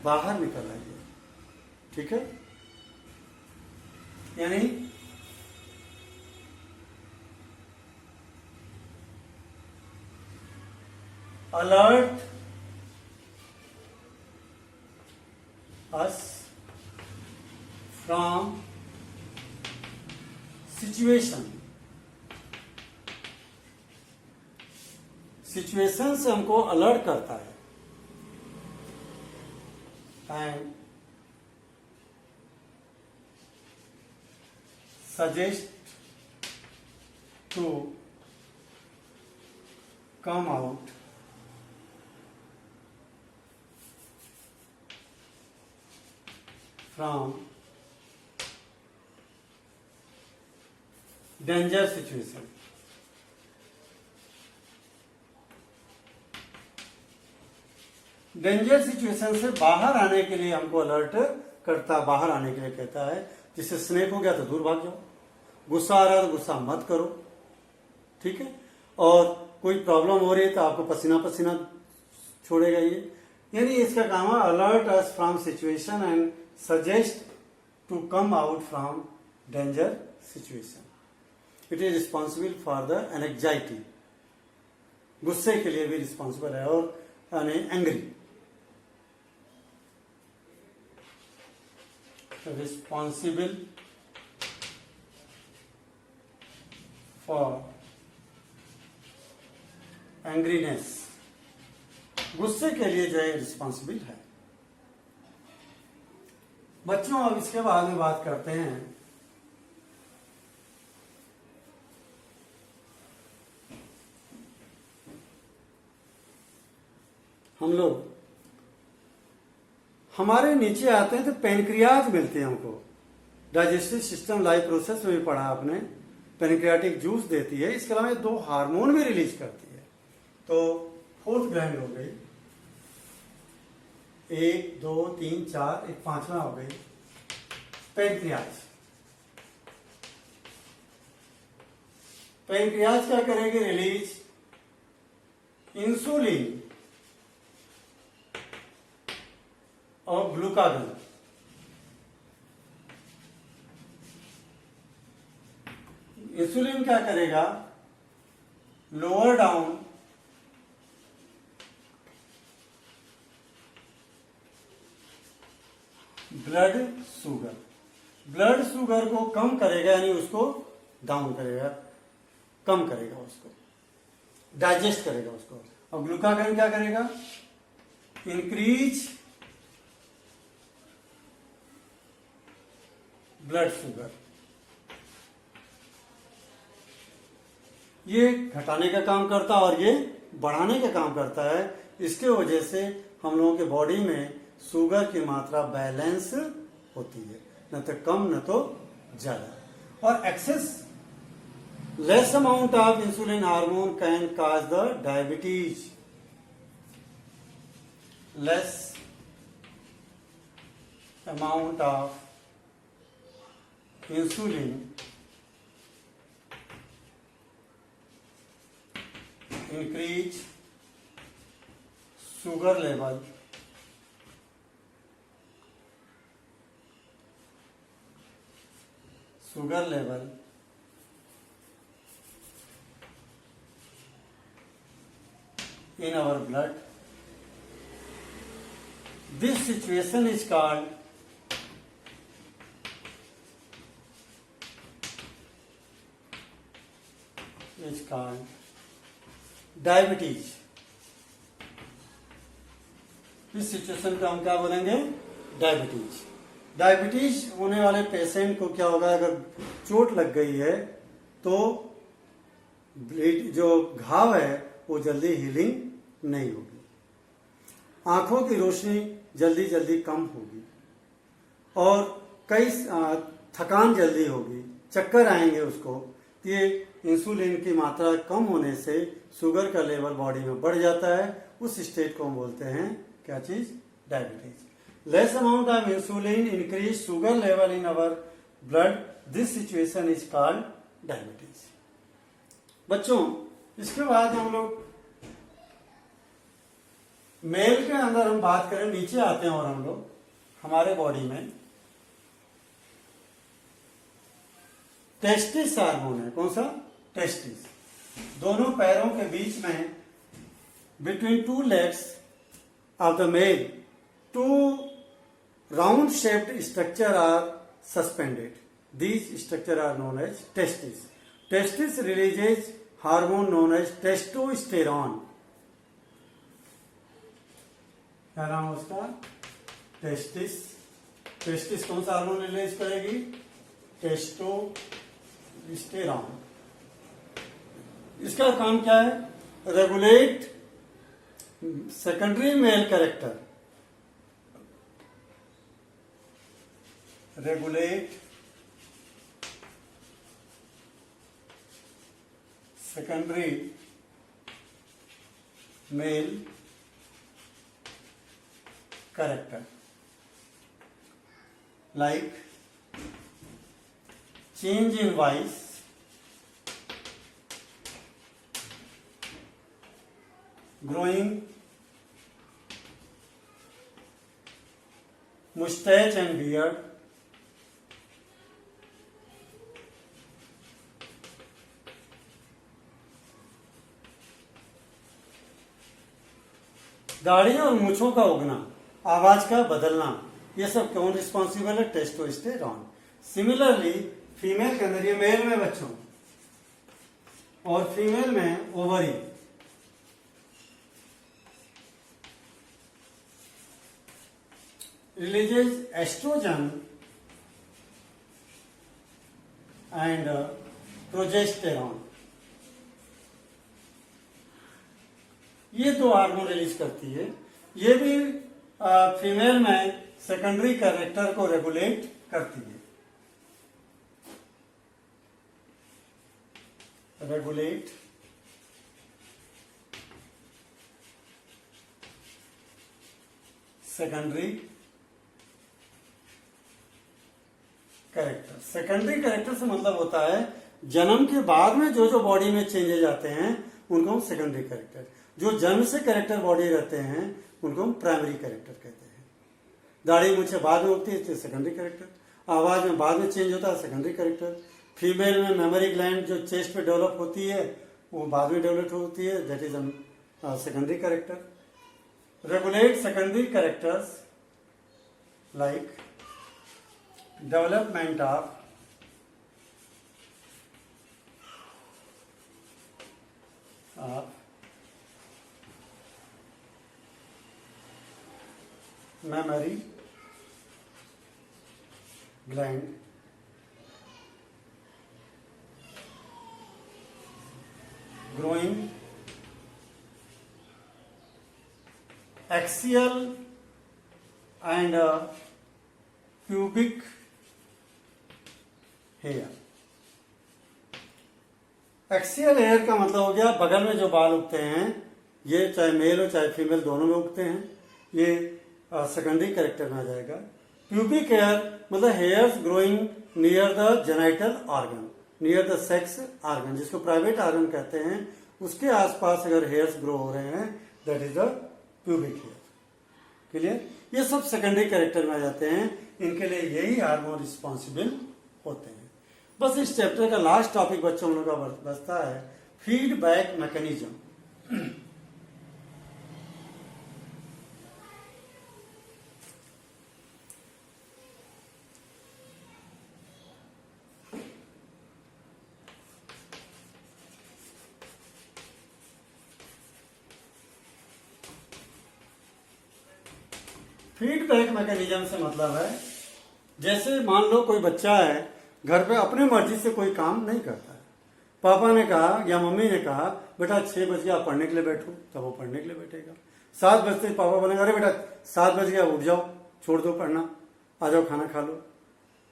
बाहर निकल आइए। ठीक है, यानी अलर्ट us from situation से हमको अलर्ट करता है, and suggest to come out from danger situation। Danger situation से बाहर आने के लिए हमको अलर्ट करता, बाहर आने के लिए कहता है। जिससे स्नेक हो गया तो दूर भाग जाओ, गुस्सा आ रहा है तो गुस्सा मत करो। ठीक है, और कोई प्रॉब्लम हो रही है तो आपको पसीना पसीना छोड़ेगा ये। यानी इसका काम है alert us from situation and suggest to come out from danger situation। It is responsible for the anxiety, गुस्से के लिए भी रिस्पॉन्सिबल है, और एंग्री, रिस्पॉन्सिबल फॉर एंग्रीनेस, गुस्से के लिए जो है रिस्पॉन्सिबल है। बच्चों, अब इसके बाद में बात करते हैं हम लोग, हमारे नीचे आते हैं तो पेनक्रियाज मिलते हैं हमको। डाइजेस्टिव सिस्टम लाइफ प्रोसेस में भी पढ़ा आपने, पेनक्रियाटिक जूस देती है। इसके अलावा 2 हार्मोन भी रिलीज करती है। तो फोर्थ ग्लैंड हो गई, 1 2 3 4, एक पांचवा हो गई पेनक्रियाज। पेनक्रियाज क्या करेगी? रिलीज इंसुलिन और ग्लूकागन। इंसुलिन क्या करेगा? Lower down blood sugar, blood sugar को कम करेगा, यानी उसको डाउन करेगा, कम करेगा, उसको डाइजेस्ट करेगा उसको। और ग्लूकागन क्या करेगा? Increase blood sugar. ये घटाने का काम करता है और ये बढ़ाने का काम करता है। इसके वजह से हम लोगों के बॉडी में शुगर की मात्रा बैलेंस होती है, न तो कम न तो ज्यादा। और excess less amount of insulin hormone can cause the diabetes. Less amount of insulin increase sugar level in our blood. This situation is called diabetes. इस सिचुएशन को हम क्या बोलेंगे? डायबिटीज। डायबिटीज होने वाले पेशेंट को क्या होगा? अगर चोट लग गई है तो जो घाव है वो जल्दी हीलिंग नहीं होगी, आंखों की रोशनी जल्दी जल्दी कम होगी और कई थकान जल्दी होगी, चक्कर आएंगे उसको। ये इंसुलिन की मात्रा कम होने से शुगर का लेवल बॉडी में बढ़ जाता है। उस स्टेट को हम बोलते हैं क्या चीज? Diabetes. Less amount of insulin increase sugar level in our blood, this situation is called diabetes. बच्चों, इसके बाद हम लोग मेल के अंदर हम बात करें, नीचे आते हैं और हम लोग हमारे बॉडी में टेस्टिस हार्मोन है। कौन सा? टेस्टिस। दोनों पैरों के बीच में between two legs of the male two round shaped structure are suspended. These structure are known as testis. Testis releases hormone known as testosterone. क्या नाम है उसका? टेस्टिस। टेस्टिस कौन सा हार्मोन रिलीज करेगी? टेस्टोस्टेरॉन। इसका काम क्या है? Regulate secondary male character, regulate secondary male character, like change in voice, growing mustache and beard, दाढ़ी और मूछों का उगना, आवाज का बदलना, ये सब कौन रिस्पॉन्सिबल है? टेस्टोस्टेरॉन। सिमिलरली फीमेल के अंदर, ये मेल में बच्चों और फीमेल में ovary, releases estrogen and progesterone. ये दो हार्मोन रिलीज करती है। ये भी फीमेल में सेकेंडरी कैरेक्टर को रेगुलेट करती है। Regulate secondary character. Secondary character से मतलब होता है जन्म के बाद में जो जो बॉडी में चेंजेज आते हैं उनको हम सेकेंडरी कैरेक्टर, जो जन्म से कैरेक्टर बॉडी रहते हैं उनको हम प्राइमरी कैरेक्टर कहते हैं। दाढ़ी मुझे बाद में उगती है इसलिए सेकेंडरी कैरेक्टर, आवाज में बाद में चेंज होता है सेकेंडरी कैरेक्टर, फीमेल में मेमोरी ग्लैंड जो चेस्ट पे डेवलप होती है वो बाद में डेवलप होती है, that is secondary character. Regulate secondary characters like development of memory gland, growing axial and pubic hair। Axial hair का मतलब हो गया बगल में जो बाल उगते हैं, ये चाहे मेल हो चाहे फीमेल दोनों में उगते हैं, ये सेकेंडरी कैरेक्टर में आ जाएगा। प्यूबिक हेयर मतलब hairs growing near the genital organ, near the sex organ, जिसको प्राइवेट ऑर्गन कहते हैं, उसके आसपास अगर हेयर्स ग्रो हो रहे हैं that is the pubic hair. Clear? ये सब सेकेंडरी कैरेक्टर में आ जाते हैं, इनके लिए यही हार्मोन रिस्पॉन्सिबल होते हैं। बस इस चैप्टर का लास्ट टॉपिक बच्चों लोगों का बचता है फीडबैक मैकेनिज्म। फीडबैक मैकेनिज्म से मतलब है जैसे मान लो कोई बच्चा है घर पे अपने मर्जी से कोई काम नहीं करता है, पापा ने कहा या मम्मी ने कहा बेटा 6 बज गया पढ़ने के लिए बैठो, तब वो पढ़ने के लिए बैठेगा। 7 बजते पापा बोलेंगे अरे बेटा 7 बज गया उठ जाओ, छोड़ दो पढ़ना, आ जाओ खाना खा लो,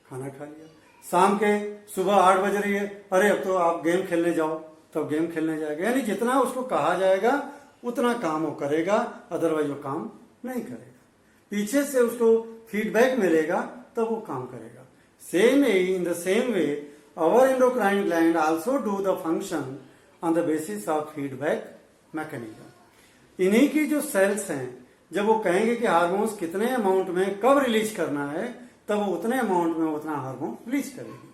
खाना खा लिया। शाम के सुबह 8 बज रही है, अरे अब तो आप गेम खेलने जाओ, तब गेम खेलने जाएगा। यानी जितना उसको कहा जाएगा उतना काम वो करेगा, अदरवाइज वो काम नहीं करेगा। पीछे से उसको फीडबैक मिलेगा तब वो काम करेगा। Same in the same way our endocrine gland also do the function on the basis of feedback mechanism। इन्हीं की जो सेल्स हैं जब वो कहेंगे कि हार्मोन्स कितने अमाउंट में कब रिलीज करना है, तब वो उतने अमाउंट में उतना हार्मोन रिलीज करेगी।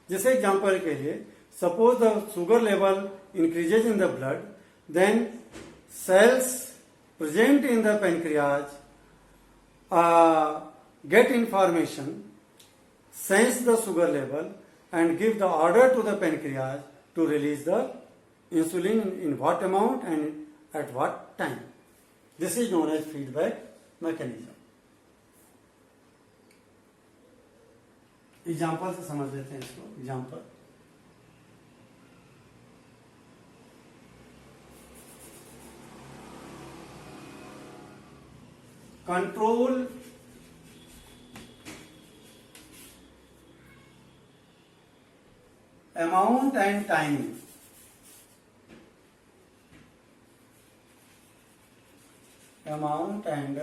जैसे एग्जांपल के लिए suppose the sugar level increases in the blood, then cells present in the pancreas get information, sense the sugar level and give the order to the pancreas to release the insulin in what amount and at what time. This is known as feedback mechanism. Example से समझ लेते हैं इसको। Example control amount and timing। amount and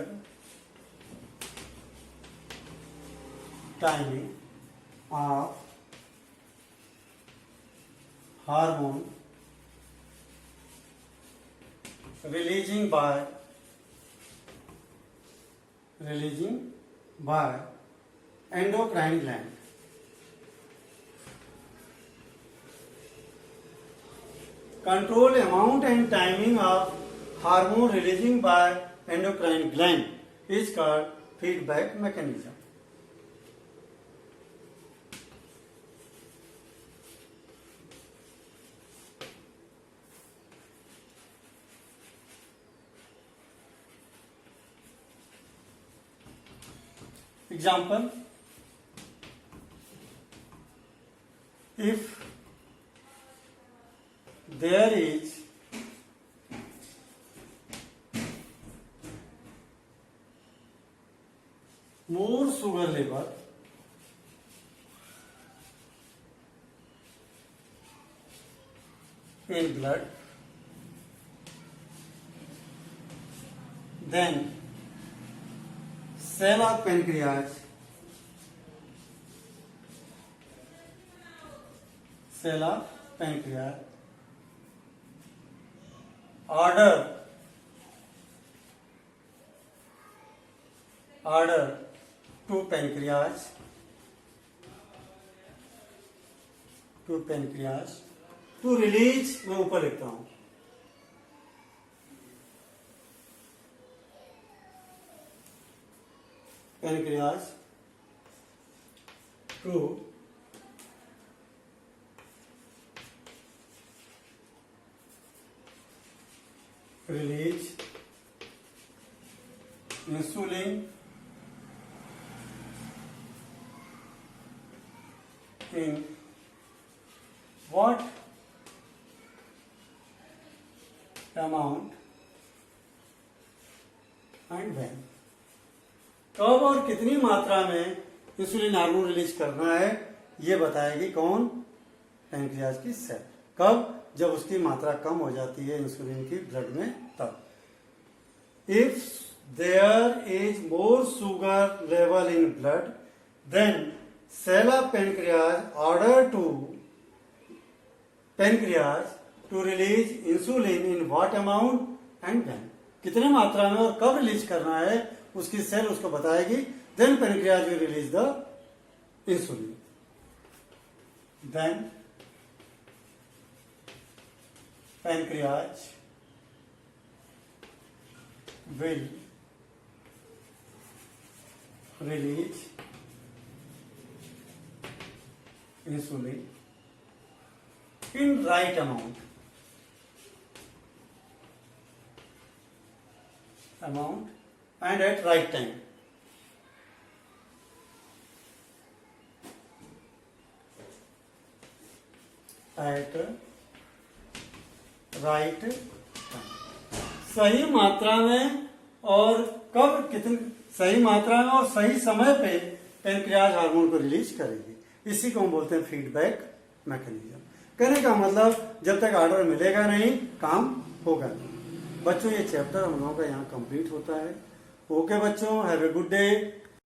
timing of hormone releasing by endocrine gland। Control amount and timing of hormone releasing by endocrine gland is called feedback mechanism। Example, if there is more sugar level in blood, then cell of pancreas, cell of pancreas order to pancreas to release, मैं ऊपर लिखता हूं, pancreas to release insulin in what amount and when, कब और कितनी मात्रा में insulin hormone release करना है ये बताएगी कौन, पैनक्रियाज की सेल। कब, जब उसकी मात्रा कम हो जाती है इंसुलिन की ब्लड में तब। If there is more sugar level in blood then cell of pancreas order to release insulin in what amount and when, कितने मात्रा में और कब रिलीज करना है उसकी सेल उसको बताएगी। Then pancreas will release the insulin, then pancreas will release insulin in right amount and at right time. At right सही मात्रा में और कब, कितनी सही मात्रा में और सही समय पे पेनक्रियाज हार्मोन को रिलीज करेगी। इसी को हम बोलते हैं फीडबैक मैकेनिज्म। कहने का मतलब जब तक ऑर्डर मिलेगा नहीं काम होगा नहीं। बच्चों ये चैप्टर हम लोगों का यहाँ कंप्लीट होता है। ओके बच्चों, हैव ए गुड डे।